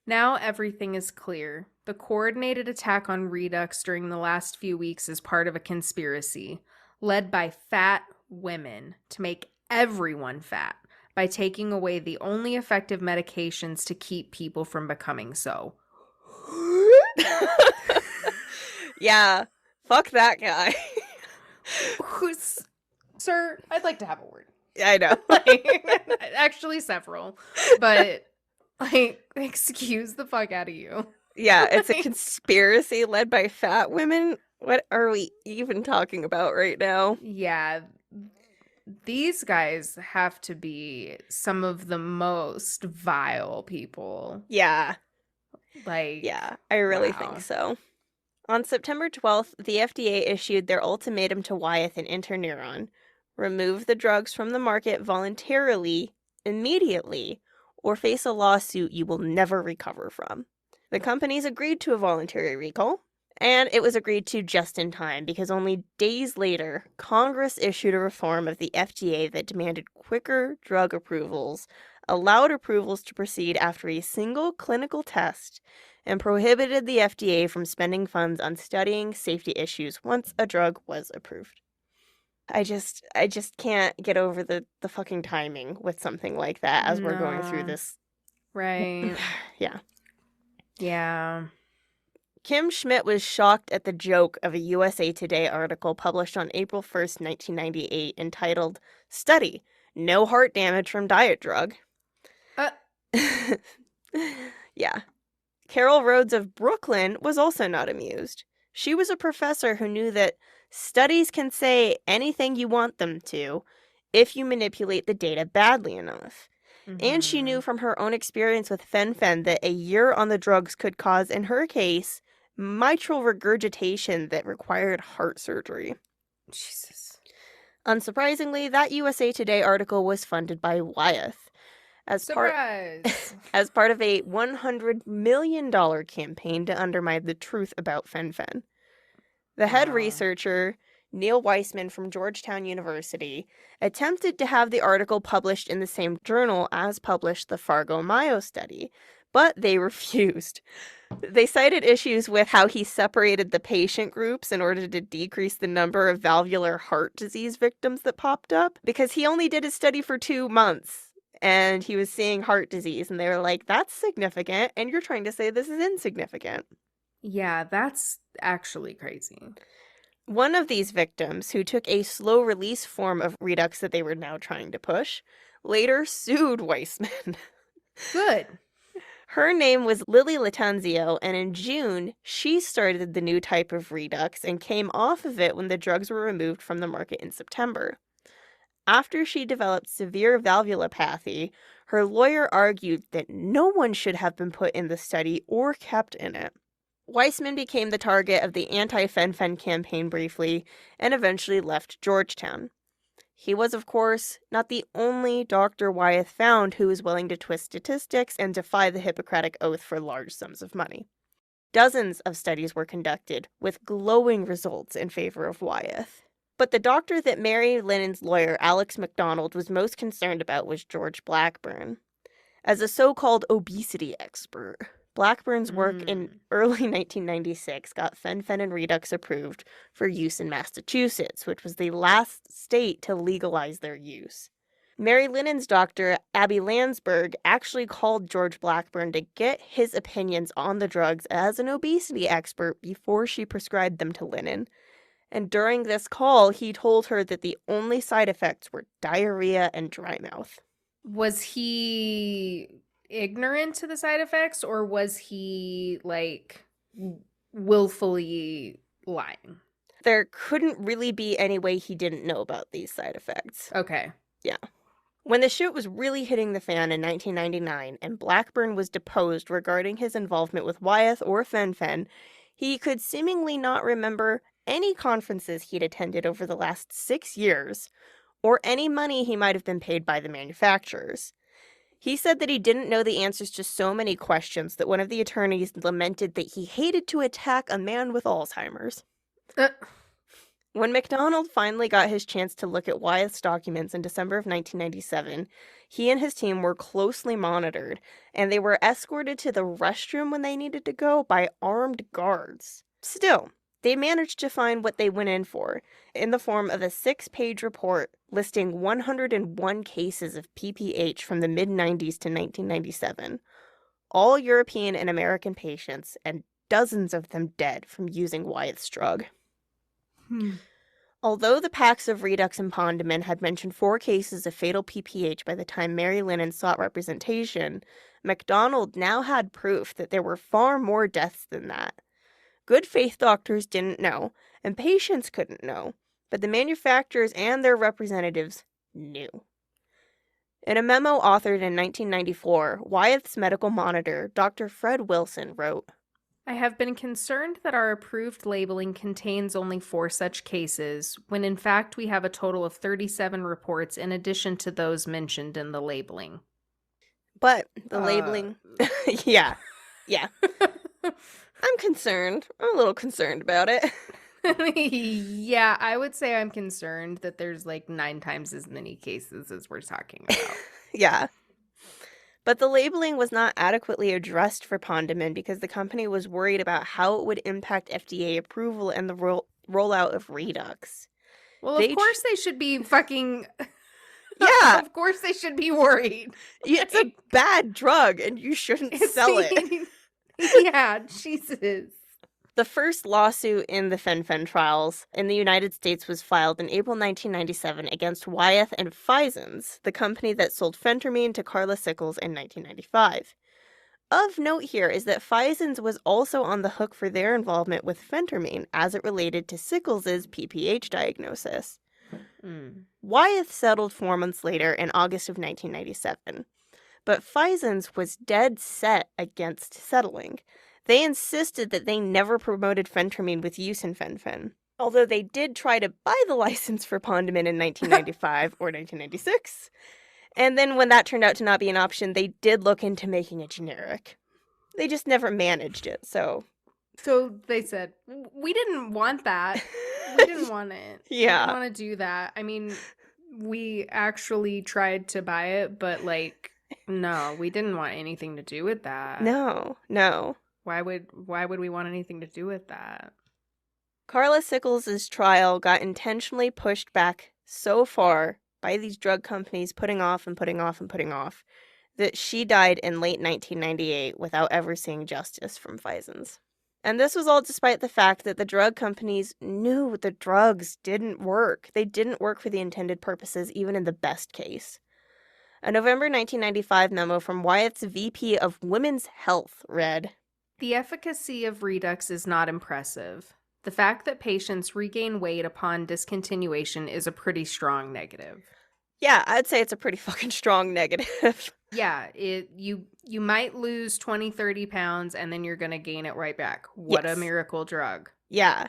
"Now everything is clear. The coordinated attack on Redux during the last few weeks is part of a conspiracy led by fat women to make everyone fat by taking away the only effective medications to keep people from becoming so." Yeah. Fuck that guy. Sir, I'd like to have a word. I know. Actually, several. But, excuse the fuck out of you. Yeah, it's a conspiracy led by fat women. What are we even talking about right now? Yeah. These guys have to be some of the most vile people. Yeah. Yeah, I really think so. On September 12th, the FDA issued their ultimatum to Wyeth and Interneuron: remove the drugs from the market voluntarily, immediately, or face a lawsuit you will never recover from. The companies agreed to a voluntary recall, and it was agreed to just in time because only days later, Congress issued a reform of the FDA that demanded quicker drug approvals, allowed approvals to proceed after a single clinical test, and prohibited the FDA from spending funds on studying safety issues once a drug was approved. I just can't get over the fucking timing with something like that as we're going through this. Right. Yeah. Yeah. Kim Schmidt was shocked at the joke of a USA Today article published on April 1st, 1998, entitled, "Study, No Heart Damage from Diet Drug." Yeah. Carol Rhodes of Brooklyn was also not amused. She was a professor who knew that studies can say anything you want them to if you manipulate the data badly enough. And she knew from her own experience with Fen-Phen that a year on the drugs could cause, in her case, mitral regurgitation that required heart surgery. Jesus. Unsurprisingly, that USA Today article was funded by Wyeth as part of a $100 million campaign to undermine the truth about Fen-Phen. The head researcher, Neil Weissman from Georgetown University, attempted to have the article published in the same journal as published the Fargo Mayo study, but they refused. They cited issues with how he separated the patient groups in order to decrease the number of valvular heart disease victims that popped up, because he only did his study for 2 months, and he was seeing heart disease, and they were like, that's significant, and you're trying to say this is insignificant. Yeah, that's actually crazy. One of these victims, who took a slow-release form of Redux that they were now trying to push, later sued Weissman. Good. Her name was Lily Latanzio, and in June, she started the new type of Redux and came off of it when the drugs were removed from the market in September. After she developed severe valvulopathy, her lawyer argued that no one should have been put in the study or kept in it. Weissman became the target of the anti-Fen-Phen campaign briefly and eventually left Georgetown. He was, of course, not the only Dr. Wyeth found who was willing to twist statistics and defy the Hippocratic Oath for large sums of money. Dozens of studies were conducted, with glowing results in favor of Wyeth. But the doctor that Mary Lennon's lawyer, Alex MacDonald, was most concerned about was George Blackburn. As a so-called obesity expert, Blackburn's work in early 1996 got Fen-Phen and Redux approved for use in Massachusetts, which was the last state to legalize their use. Mary Lennon's doctor, Abby Landsberg, actually called George Blackburn to get his opinions on the drugs as an obesity expert before she prescribed them to Lennon. And during this call, he told her that the only side effects were diarrhea and dry mouth. Was he ignorant to the side effects, or was he, like, willfully lying? There couldn't really be any way he didn't know about these side effects. Okay. Yeah. When the shit was really hitting the fan in 1999 and Blackburn was deposed regarding his involvement with Wyeth or Fen-Phen, he could seemingly not remember any conferences he'd attended over the last 6 years, or any money he might have been paid by the manufacturers. He said that he didn't know the answers to so many questions that one of the attorneys lamented that he hated to attack a man with Alzheimer's. When MacDonald finally got his chance to look at Wyeth's documents in December of 1997, he and his team were closely monitored, and they were escorted to the restroom when they needed to go by armed guards. Still, they managed to find what they went in for, in the form of a 6-page report listing 101 cases of PPH from the mid-90s to 1997, all European and American patients, and dozens of them dead from using Wyeth's drug. Although the packs of Redux and Pon-de-min had mentioned 4 cases of fatal PPH by the time Mary Lennon sought representation, MacDonald now had proof that there were far more deaths than that. Good faith doctors didn't know, and patients couldn't know, but the manufacturers and their representatives knew. In a memo authored in 1994, Wyeth's medical monitor, Dr. Fred Wilson, wrote, I have been concerned that our approved labeling contains only 4 such cases, when in fact we have a total of 37 reports in addition to those mentioned in the labeling. But the labeling... Yeah. I'm concerned. I'm a little concerned about it. Yeah, I would say I'm concerned that there's like 9 times as many cases as we're talking about. Yeah. But the labeling was not adequately addressed for Pon-de-min because the company was worried about how it would impact FDA approval and the rollout of Redux. Well, of course they should be fucking... Yeah. Of course they should be worried. It's a bad drug and you shouldn't sell it. Yeah, Jesus. The first lawsuit in the Fen-Phen trials in the United States was filed in April 1997 against Wyeth and Phisons, the company that sold phentermine to Carla Sickles in 1995. Of note here is that Phisons was also on the hook for their involvement with phentermine as it related to Sickles' PPH diagnosis. Wyeth settled 4 months later in August of 1997, but Phisons was dead set against settling. They insisted that they never promoted phentermine with use in Fen-Phen, although they did try to buy the license for Pon-de-min in 1995 or 1996. And then when that turned out to not be an option, they did look into making a generic. They just never managed it, so... So they said, we didn't want that. We didn't want it. Yeah. We didn't want to do that. I mean, we actually tried to buy it, but, like, no, we didn't want anything to do with that. No. Why would we want anything to do with that? Carla Sickles' trial got intentionally pushed back so far by these drug companies putting off that she died in late 1998 without ever seeing justice from Phisons. And this was all despite the fact that the drug companies knew the drugs didn't work. They didn't work for the intended purposes, even in the best case. A November 1995 memo from Wyeth's VP of Women's Health read, The efficacy of Redux is not impressive. The fact that patients regain weight upon discontinuation is a pretty strong negative. Yeah, I'd say it's a pretty fucking strong negative. Yeah, you might lose 20, 30 pounds and then you're going to gain it right back. What a miracle drug. Yeah.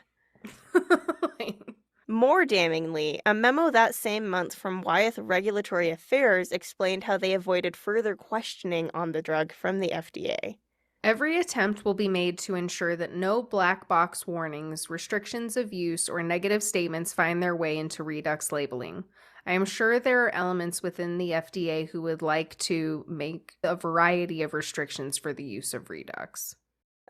More damningly, a memo that same month from Wyeth Regulatory Affairs explained how they avoided further questioning on the drug from the FDA. Every attempt will be made to ensure that no black box warnings, restrictions of use, or negative statements find their way into Redux labeling. I am sure there are elements within the FDA who would like to make a variety of restrictions for the use of Redux.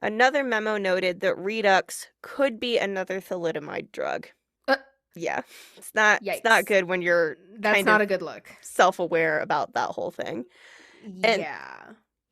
Another memo noted that Redux could be another thalidomide drug. Uh, Yeah, it's not Yikes. good when you're That's kind not of a good look. self-aware about that whole thing. Yeah.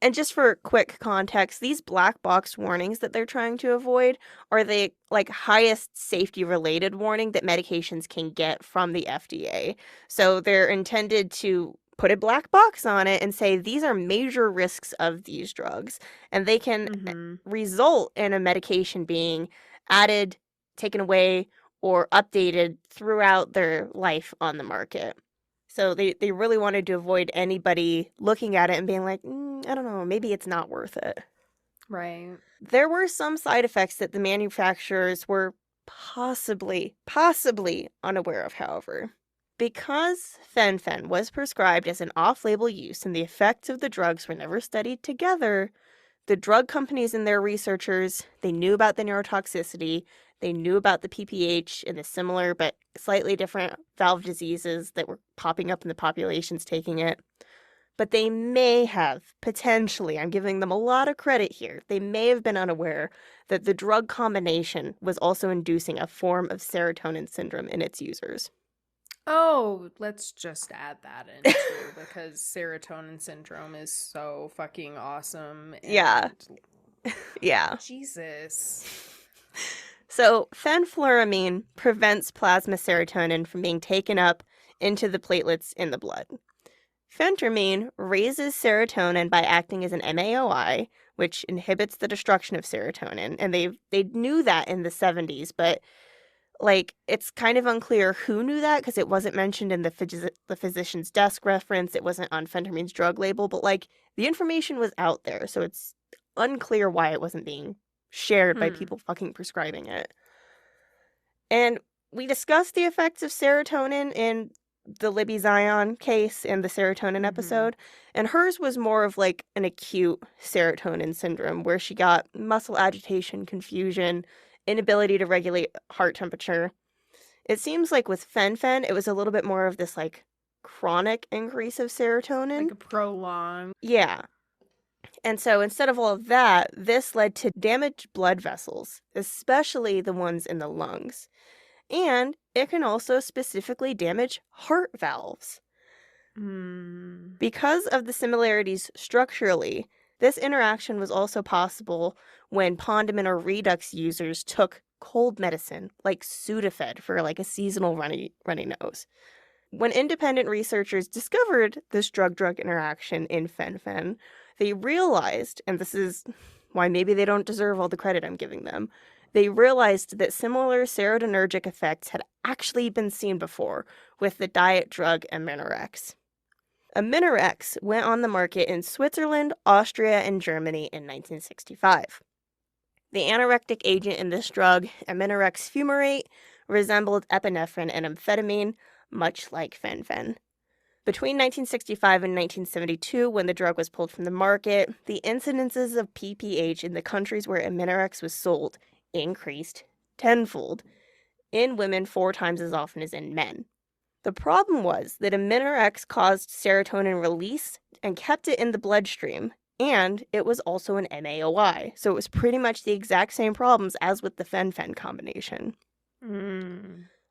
And just for quick context, these black box warnings that they're trying to avoid are the highest safety related warning that medications can get from the FDA. So they're intended to put a black box on it and say these are major risks of these drugs, and they can result in a medication being added, taken away, or updated throughout their life on the market. So they really wanted to avoid anybody looking at it and being like, I don't know, maybe it's not worth it. Right. There were some side effects that the manufacturers were possibly unaware of, however. Because Fen-Phen was prescribed as an off-label use and the effects of the drugs were never studied together, the drug companies and their researchers, they knew about the neurotoxicity, they knew about the PPH and the similar but slightly different valve diseases that were popping up in the populations taking it. But they may have, potentially, I'm giving them a lot of credit here, they may have been unaware that the drug combination was also inducing a form of serotonin syndrome in its users. Oh, let's just add that in too, because serotonin syndrome is so fucking awesome. Yeah. Yeah. Jesus. So, fenfluramine prevents plasma serotonin from being taken up into the platelets in the blood. Phentermine raises serotonin by acting as an MAOI, which inhibits the destruction of serotonin. And they knew that in the 70s, but it's kind of unclear who knew that because it wasn't mentioned in the physician's desk reference. It wasn't on Phentermine's drug label, but the information was out there. So it's unclear why it wasn't being shared by people fucking prescribing it. And we discussed the effects of serotonin in the Libby Zion case in the serotonin episode, and hers was more of an acute serotonin syndrome where she got muscle agitation, confusion, inability to regulate heart temperature. It seems like with Fen-Phen, it was a little bit more of this chronic increase of serotonin. Like a prolonged. Yeah. And so instead of all of that, this led to damaged blood vessels, especially the ones in the lungs. And it can also specifically damage heart valves. Because of the similarities structurally, this interaction was also possible when Pondiment or Redux users took cold medicine, like Sudafed for a seasonal runny nose. When independent researchers discovered this drug-drug interaction in Fen-Phen, they realized, and this is why maybe they don't deserve all the credit I'm giving them, they realized that similar serotonergic effects had actually been seen before with the diet drug Aminorexx. Aminorexx went on the market in Switzerland, Austria, and Germany in 1965. The anorectic agent in this drug, Aminorexx fumarate, resembled epinephrine and amphetamine, much like Fen-Phen. Between 1965 and 1972, when the drug was pulled from the market, the incidences of PPH in the countries where Aminorexx was sold increased tenfold, in women 4 times as often as in men. The problem was that Aminorexx caused serotonin release and kept it in the bloodstream, and it was also an MAOI, so it was pretty much the exact same problems as with the Fen-Phen combination.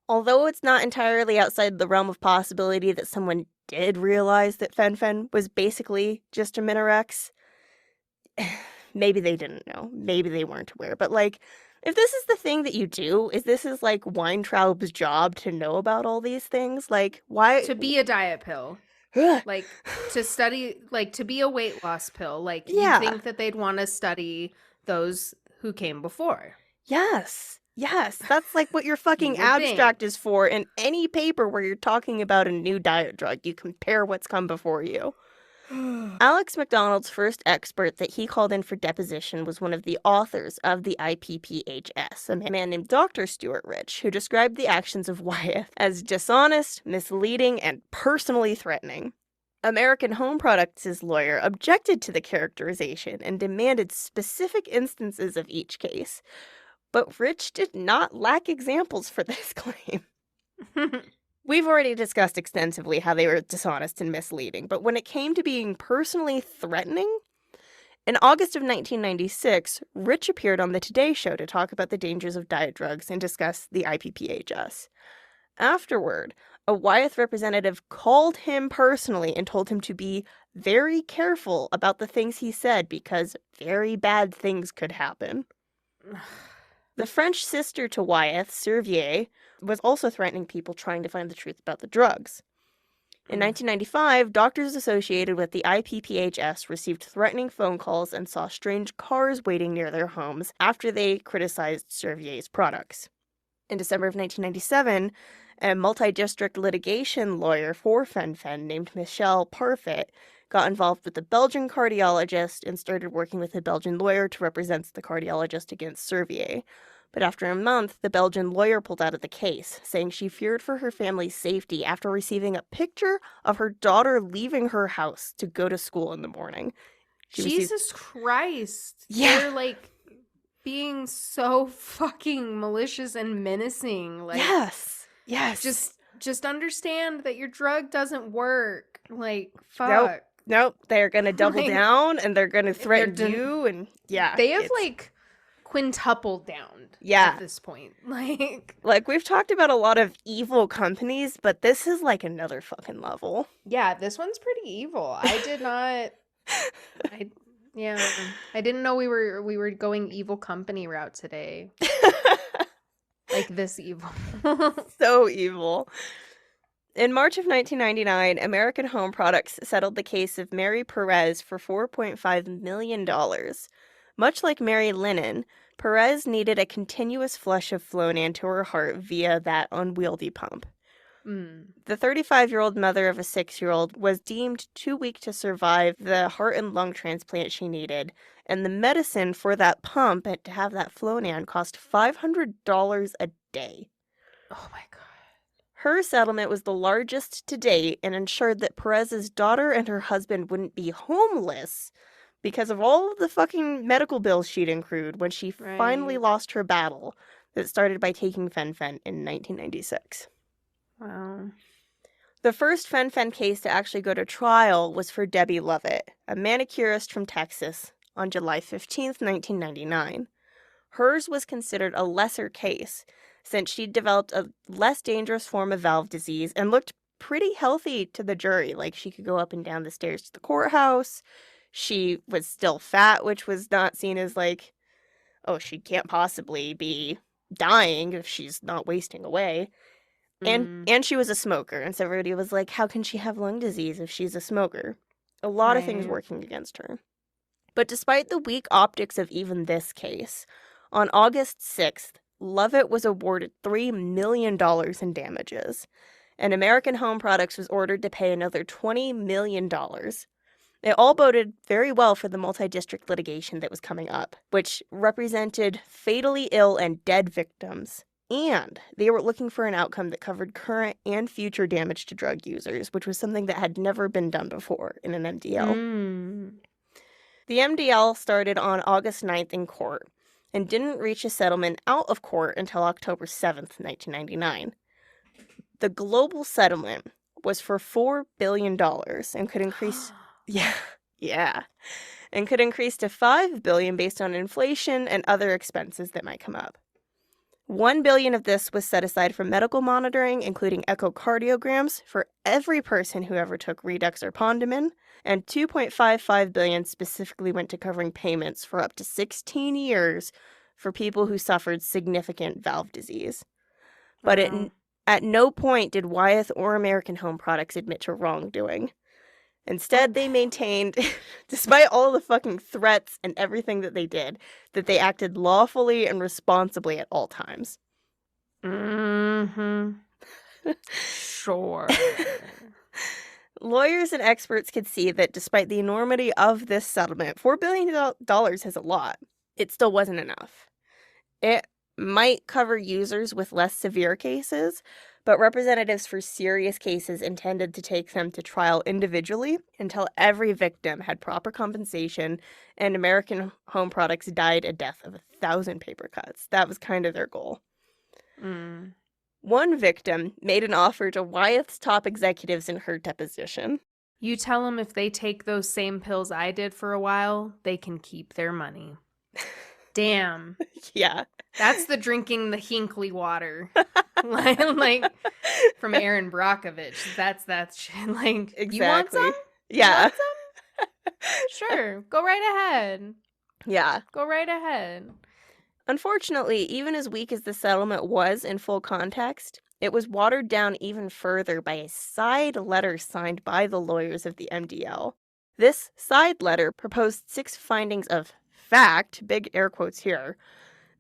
Although it's not entirely outside the realm of possibility that someone did realize that Fen-Phen was basically just Aminorexx, maybe they didn't know, maybe they weren't aware, but if this is the thing that you do, is this is Weintraub's job to know about all these things? Why? To be a diet pill. To study, to be a weight loss pill. You think that they'd want to study those who came before. Yes. That's what your fucking abstract is for in any paper where you're talking about a new diet drug. You compare what's come before you. Alex McDonald's first expert that he called in for deposition was one of the authors of the IPPHS, a man named Dr. Stuart Rich, who described the actions of Wyeth as dishonest, misleading, and personally threatening. American Home Products' lawyer objected to the characterization and demanded specific instances of each case. But Rich did not lack examples for this claim. We've already discussed extensively how they were dishonest and misleading, but when it came to being personally threatening, in August of 1996, Rich appeared on the Today Show to talk about the dangers of diet drugs and discuss the IPPHS. Afterward, a Wyeth representative called him personally and told him to be very careful about the things he said because very bad things could happen. The French sister to Wyeth, Servier, was also threatening people trying to find the truth about the drugs. In 1995, doctors associated with the IPPHS received threatening phone calls and saw strange cars waiting near their homes after they criticized Servier's products. In December of 1997, a multi-district litigation lawyer for Fen-Phen named Michel Parfait got involved with the Belgian cardiologist and started working with a Belgian lawyer to represent the cardiologist against Servier. But after a month, the Belgian lawyer pulled out of the case, saying she feared for her family's safety after receiving a picture of her daughter leaving her house to go to school in the morning. Jesus Christ. Yeah. They're like being so fucking malicious and menacing. Like, yes. Just understand that your drug doesn't work. Like, fuck. Nope. They're gonna double down and they're gonna threaten you, and yeah. They have like quintupled down at this point. Like we've talked about a lot of evil companies, but this is like another fucking level. Yeah, this one's pretty evil. I did not I didn't know we were going evil company route today. Like this evil. So evil. In March of 1999, American Home Products settled the case of Mary Perez for $4.5 million. Much like Mary Lennon, Perez needed a continuous flush of Flonan to her heart via that unwieldy pump. The 35-year-old mother of a 6-year-old was deemed too weak to survive the heart and lung transplant she needed, and the medicine for that pump and to have that Flonan cost $500 a day. Oh my God. Her settlement was the largest to date and ensured that Perez's daughter and her husband wouldn't be homeless because of all of the fucking medical bills she'd accrued when she finally lost her battle that started by taking Fen-Phen in 1996. Wow. The first Fen-Phen case to actually go to trial was for Debbie Lovett, a manicurist from Texas, on July 15th, 1999. Hers was considered a lesser case since she'd developed a less dangerous form of valve disease and looked pretty healthy to the jury. Like, she could go up and down the stairs to the courthouse. She was still fat, which was not seen as like, oh, she can't possibly be dying if she's not wasting away. And she was a smoker, and so everybody was like, how can she have lung disease if she's a smoker? A lot of things working against her. But despite the weak optics of even this case, on August 6th, Lovett was awarded $3 million in damages, and American Home Products was ordered to pay another $20 million. It all boded very well for the multi-district litigation that was coming up, which represented fatally ill and dead victims. And they were looking for an outcome that covered current and future damage to drug users, which was something that had never been done before in an MDL. The MDL started on August 9th in court and didn't reach a settlement out of court until October 7th, 1999. The global settlement was for $4 billion and could increase... and could increase to $5 billion based on inflation and other expenses that might come up. $1 billion of this was set aside for medical monitoring, including echocardiograms for every person who ever took Redux or Pondamin, and $2.55 billion specifically went to covering payments for up to 16 years for people who suffered significant valve disease. But at no point did Wyeth or American Home Products admit to wrongdoing. Instead, they maintained, despite all the fucking threats and everything that they did, that they acted lawfully and responsibly at all times. Sure. Lawyers and experts could see that despite the enormity of this settlement, $4 billion is a lot. It still wasn't enough. It might cover users with less severe cases, but representatives for serious cases intended to take them to trial individually until every victim had proper compensation and American Home Products died a death of 1,000 paper cuts. That was kind of their goal. Mm. One victim made an offer to Wyeth's top executives in her deposition. You tell them if they take those same pills I did for a while, they can keep their money. Damn. Yeah. That's the drinking the Hinkley water. like from Aaron Brockovich. That's that shit. Like, Exactly. You want some? Yeah. You want some? Sure. Go right ahead. Yeah. Go right ahead. Unfortunately, even as weak as the settlement was in full context, it was watered down even further by a side letter signed by the lawyers of the MDL. This side letter proposed 6 findings of fact, big air quotes here,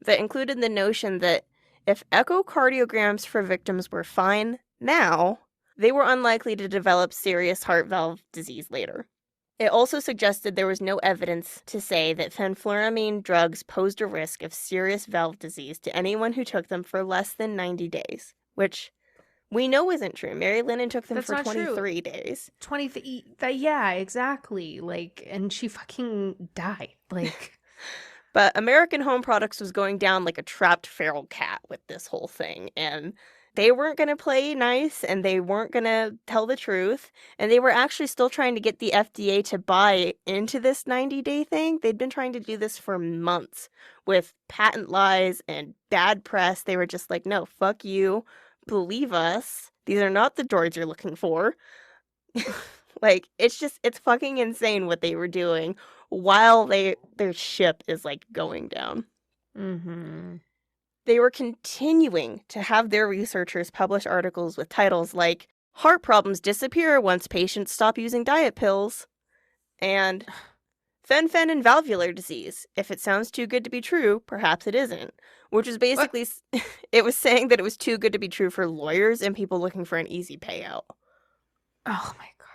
that included the notion that if echocardiograms for victims were fine now, they were unlikely to develop serious heart valve disease later. It also suggested there was no evidence to say that fenfluramine drugs posed a risk of serious valve disease to anyone who took them for less than 90 days, which we know isn't true. Mary Lennon took them That's for not 23 days. 20 yeah, exactly. Like, and she fucking died. Like, but American Home Products was going down like a trapped feral cat with this whole thing, and they weren't going to play nice, and they weren't going to tell the truth, and they were actually still trying to get the FDA to buy into this 90-day thing. They'd been trying to do this for months with patent lies and bad press. They were just like, no, fuck you. Believe us. These are not the droids you're looking for. Like, it's fucking insane what they were doing while their ship is, like, going down. mm-hmm. They were continuing to have their researchers publish articles with titles like, heart problems disappear once patients stop using diet pills, and Fen-Phen and valvular disease. If it sounds too good to be true, perhaps it isn't. Which was basically, it was saying that it was too good to be true for lawyers and people looking for an easy payout. Oh my god.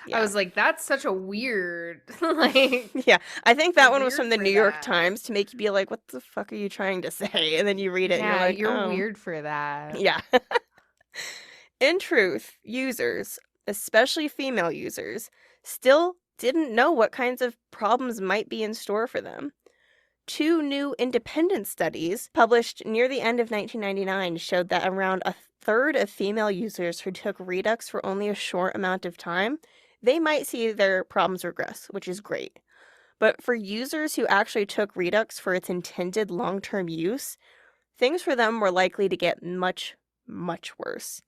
Yeah. I was like, that's such a weird, like... Yeah, I think that one was from the New York Times to make you be like, what the fuck are you trying to say? And then you read it and you're like, you're weird for that. Yeah. In truth, users, especially female users, still didn't know what kinds of problems might be in store for them. 2 new independent studies published near the end of 1999 showed that around a third of female users who took Redux for only a short amount of time, they might see their problems regress, which is great. But for users who actually took Redux for its intended long-term use, things for them were likely to get much, much worse.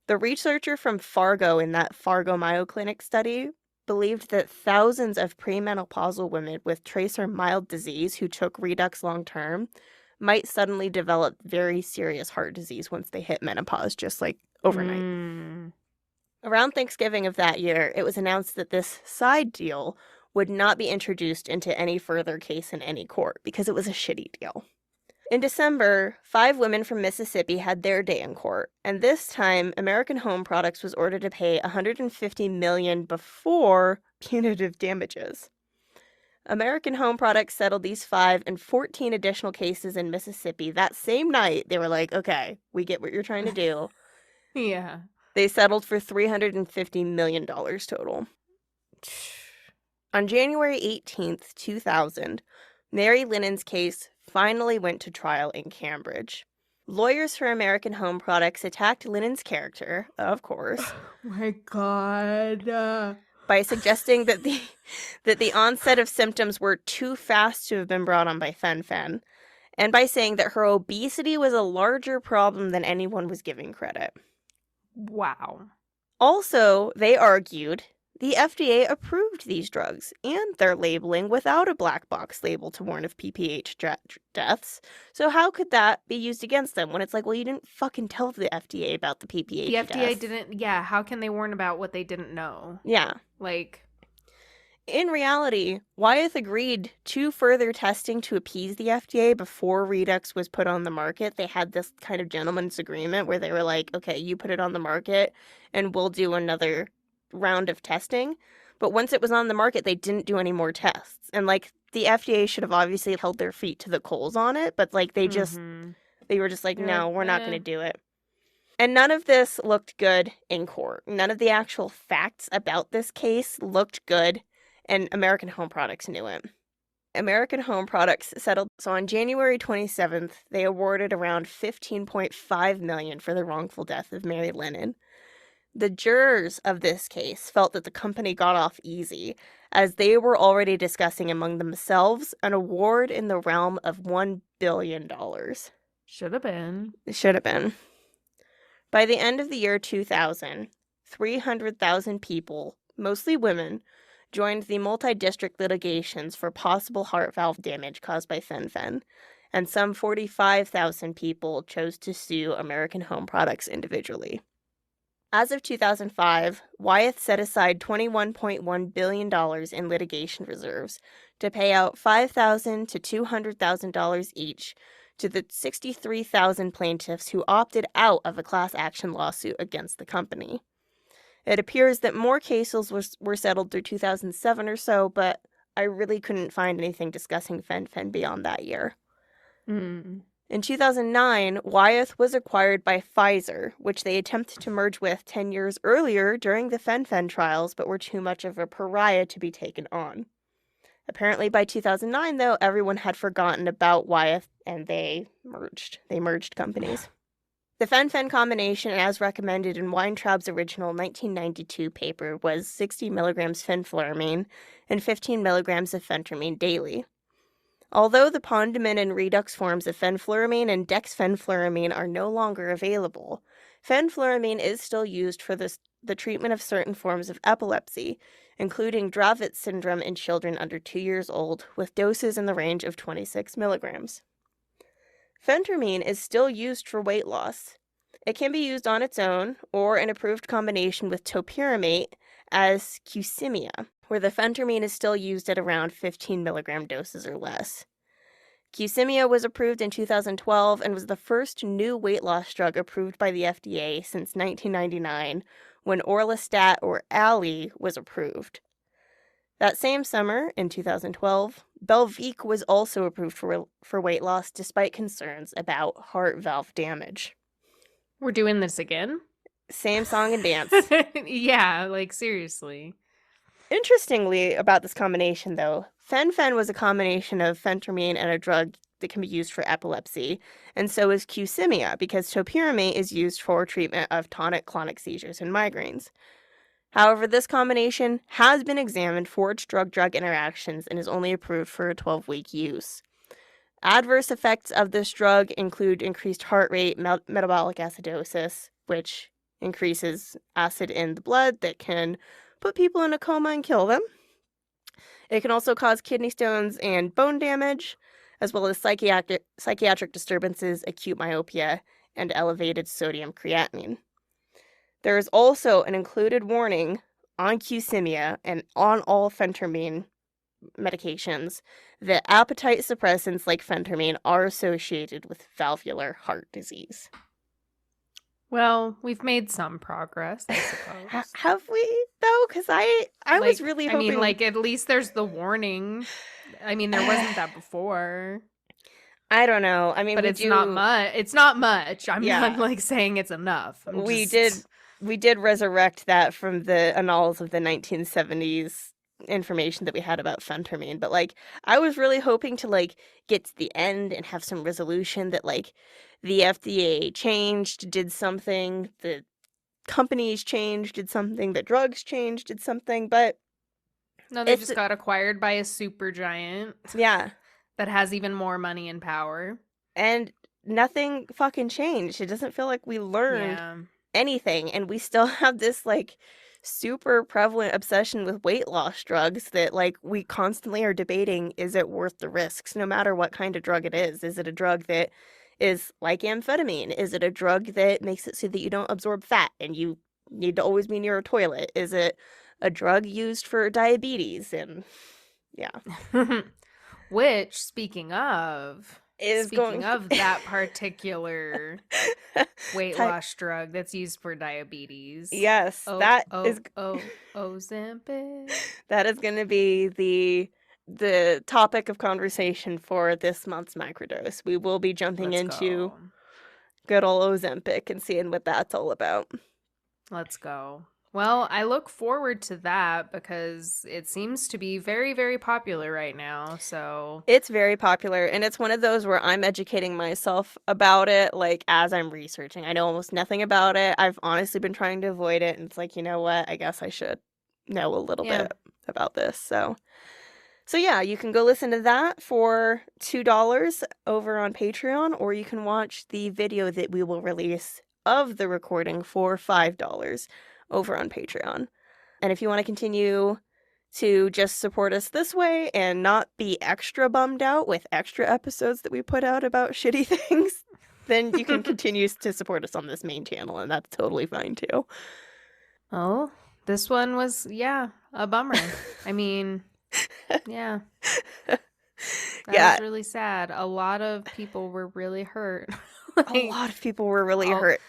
The researcher from Fargo in that Fargo Mayo Clinic study believed that thousands of premenopausal women with trace or mild disease who took Redux long-term might suddenly develop very serious heart disease once they hit menopause, just like overnight. Around Thanksgiving of that year, it was announced that this side deal would not be introduced into any further case in any court because it was a shitty deal. In December, 5 women from Mississippi had their day in court, and this time, American Home Products was ordered to pay $150 million before punitive damages. American Home Products settled these 5 and 14 additional cases in Mississippi. That same night, they were like, okay, we get what you're trying to do. Yeah. They settled for $350 million total. On January 18th, 2000, Mary Lennon's case finally went to trial in Cambridge. Lawyers for American Home Products attacked Lennon's character, of course. Oh my god. By suggesting that the onset of symptoms were too fast to have been brought on by Fen-Phen, and by saying that her obesity was a larger problem than anyone was giving credit. Wow. Also, they argued the FDA approved these drugs and their labeling without a black box label to warn of PPH deaths. So how could that be used against them when it's like, well, you didn't fucking tell the FDA about the PPH deaths. The FDA didn't, how can they warn about what they didn't know? Yeah. Like... In reality, Wyeth agreed to further testing to appease the FDA before Redux was put on the market. They had this kind of gentleman's agreement where they were like, okay, you put it on the market and we'll do another round of testing. But once it was on the market, they didn't do any more tests. And like the FDA should have obviously held their feet to the coals on it, but like they were just like, no, we're not going to do it. And none of this looked good in court. None of the actual facts about this case looked good, and American Home Products knew it. American Home Products settled. So on January 27th, they awarded around $15.5 million for the wrongful death of Mary Lennon. The jurors of this case felt that the company got off easy, as they were already discussing among themselves an award in the realm of $1 billion. Should have been. It should have been. By the end of the year 2000, 300,000 people, mostly women, joined the multi-district litigations for possible heart valve damage caused by Fen-Phen, and some 45,000 people chose to sue American Home Products individually. As of 2005, Wyeth set aside $21.1 billion in litigation reserves to pay out $5,000 to $200,000 each to the 63,000 plaintiffs who opted out of a class action lawsuit against the company. It appears that more cases were settled through 2007 or so, but I really couldn't find anything discussing Fen-Phen beyond that year. Mm. In 2009, Wyeth was acquired by Pfizer, which they attempted to merge with 10 years earlier during the Fen-Phen trials, but were too much of a pariah to be taken on. Apparently by 2009, though, everyone had forgotten about Wyeth, and they merged. They merged companies. The Fen-Phen combination, as recommended in Weintraub's original 1992 paper, was 60 milligrams fenfluramine and 15 milligrams of phentermine daily. Although the Pondemon and Redux forms of fenfluramine and dexfenfluramine are no longer available, fenfluramine is still used for the treatment of certain forms of epilepsy, including Dravet syndrome in children under 2 years old, with doses in the range of 26 milligrams. Phentermine is still used for weight loss. It can be used on its own or in approved combination with topiramate as Qsymia, where the phentermine is still used at around 15 milligram doses or less. Qsymia was approved in 2012 and was the first new weight loss drug approved by the FDA since 1999, when Orlistat or Ali was approved. That same summer, in 2012, Belviq was also approved for weight loss despite concerns about heart valve damage. We're doing this again? Same song and dance. Yeah, like seriously. Interestingly about this combination, though, Fen-Phen was a combination of phentermine and a drug that can be used for epilepsy, and so is Qsymia, because topiramate is used for treatment of tonic-clonic seizures and migraines. However, this combination has been examined for its drug-drug interactions and is only approved for a 12-week use. Adverse effects of this drug include increased heart rate, metabolic acidosis, which increases acid in the blood that can put people in a coma and kill them. It can also cause kidney stones and bone damage, as well as psychiatric disturbances, acute myopia, and elevated sodium creatinine. There is also an included warning on Qsymia and on all phentermine medications that appetite suppressants like phentermine are associated with valvular heart disease. Well, we've made some progress, I suppose. Have we, though? Because I was really hoping... I mean, like, at least there's the warning. I mean, there wasn't that before. I don't know. I mean, but it's not much. It's not much. I'm not, like, saying it's enough. We did resurrect that from the annals of the 1970s information that we had about phentermine, but like I was really hoping to like get to the end and have some resolution that like the FDA changed, did something, the companies changed, did something, the drugs changed, did something, but no, they just got acquired by a super giant. Yeah. That has even more money and power. And nothing fucking changed. It doesn't feel like we learned anything, and we still have this like super prevalent obsession with weight loss drugs that like we constantly are debating, is it worth the risks no matter what kind of drug it is? Is it a drug that is like amphetamine? Is it a drug that makes it so that you don't absorb fat and you need to always be near a toilet? Is it a drug used for diabetes? And which, speaking of that particular weight loss drug that's used for diabetes. Yes, Ozempic. That is going to be the topic of conversation for this month's microdose. We will be jumping into good old Ozempic and seeing what that's all about. Let's go. Well, I look forward to that because it seems to be very, very popular right now. So it's very popular, and it's one of those where I'm educating myself about it, like, as I'm researching. I know almost nothing about it. I've honestly been trying to avoid it, and it's like, you know what? I guess I should know a little bit about this. So yeah, you can go listen to that for $2 over on Patreon, or you can watch the video that we will release of the recording for $5 over on Patreon. And if you want to continue to just support us this way and not be extra bummed out with extra episodes that we put out about shitty things, then you can continue to support us on this main channel, and that's totally fine too. Oh, this one was, a bummer. I mean, yeah. That was really sad. A lot of people were really hurt. A lot of people were really hurt.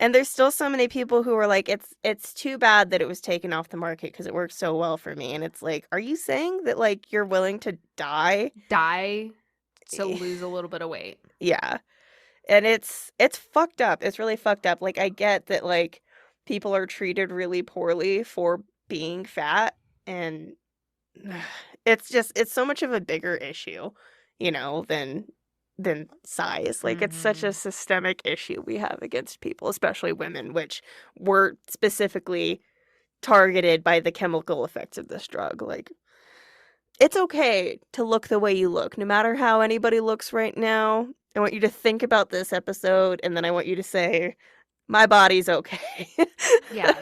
And there's still so many people who are like, it's too bad that it was taken off the market because it worked so well for me. And it's like, are you saying that, like, you're willing to die? Die to lose a little bit of weight. Yeah. And it's fucked up. It's really fucked up. Like, I get that, like, people are treated really poorly for being fat. And it's so much of a bigger issue, you know, than size. Like, it's such a systemic issue we have against people, especially women, which were specifically targeted by the chemical effects of this drug. Like, it's okay to look the way you look, no matter how anybody looks right now. I want you to think about this episode, and then I want you to say, my body's okay. Yeah.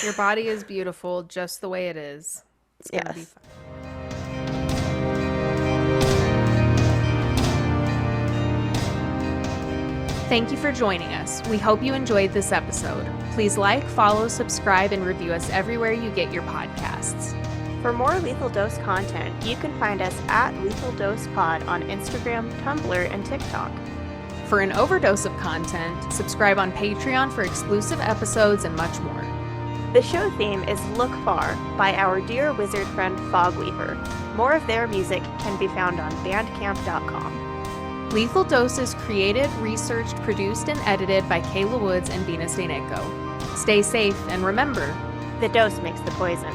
Your body is beautiful just the way it is. It's gonna be fine. Thank you for joining us. We hope you enjoyed this episode. Please like, follow, subscribe, and review us everywhere you get your podcasts. For more Lethal Dose content, you can find us at Lethal Dose Pod on Instagram, Tumblr, and TikTok. For an overdose of content, subscribe on Patreon for exclusive episodes and much more. The show theme is Look Far by our dear wizard friend Fogweaver. More of their music can be found on bandcamp.com. Lethal Dose is created, researched, produced, and edited by Kayla Woods and Venus Deneko. Stay safe, and remember, the dose makes the poison.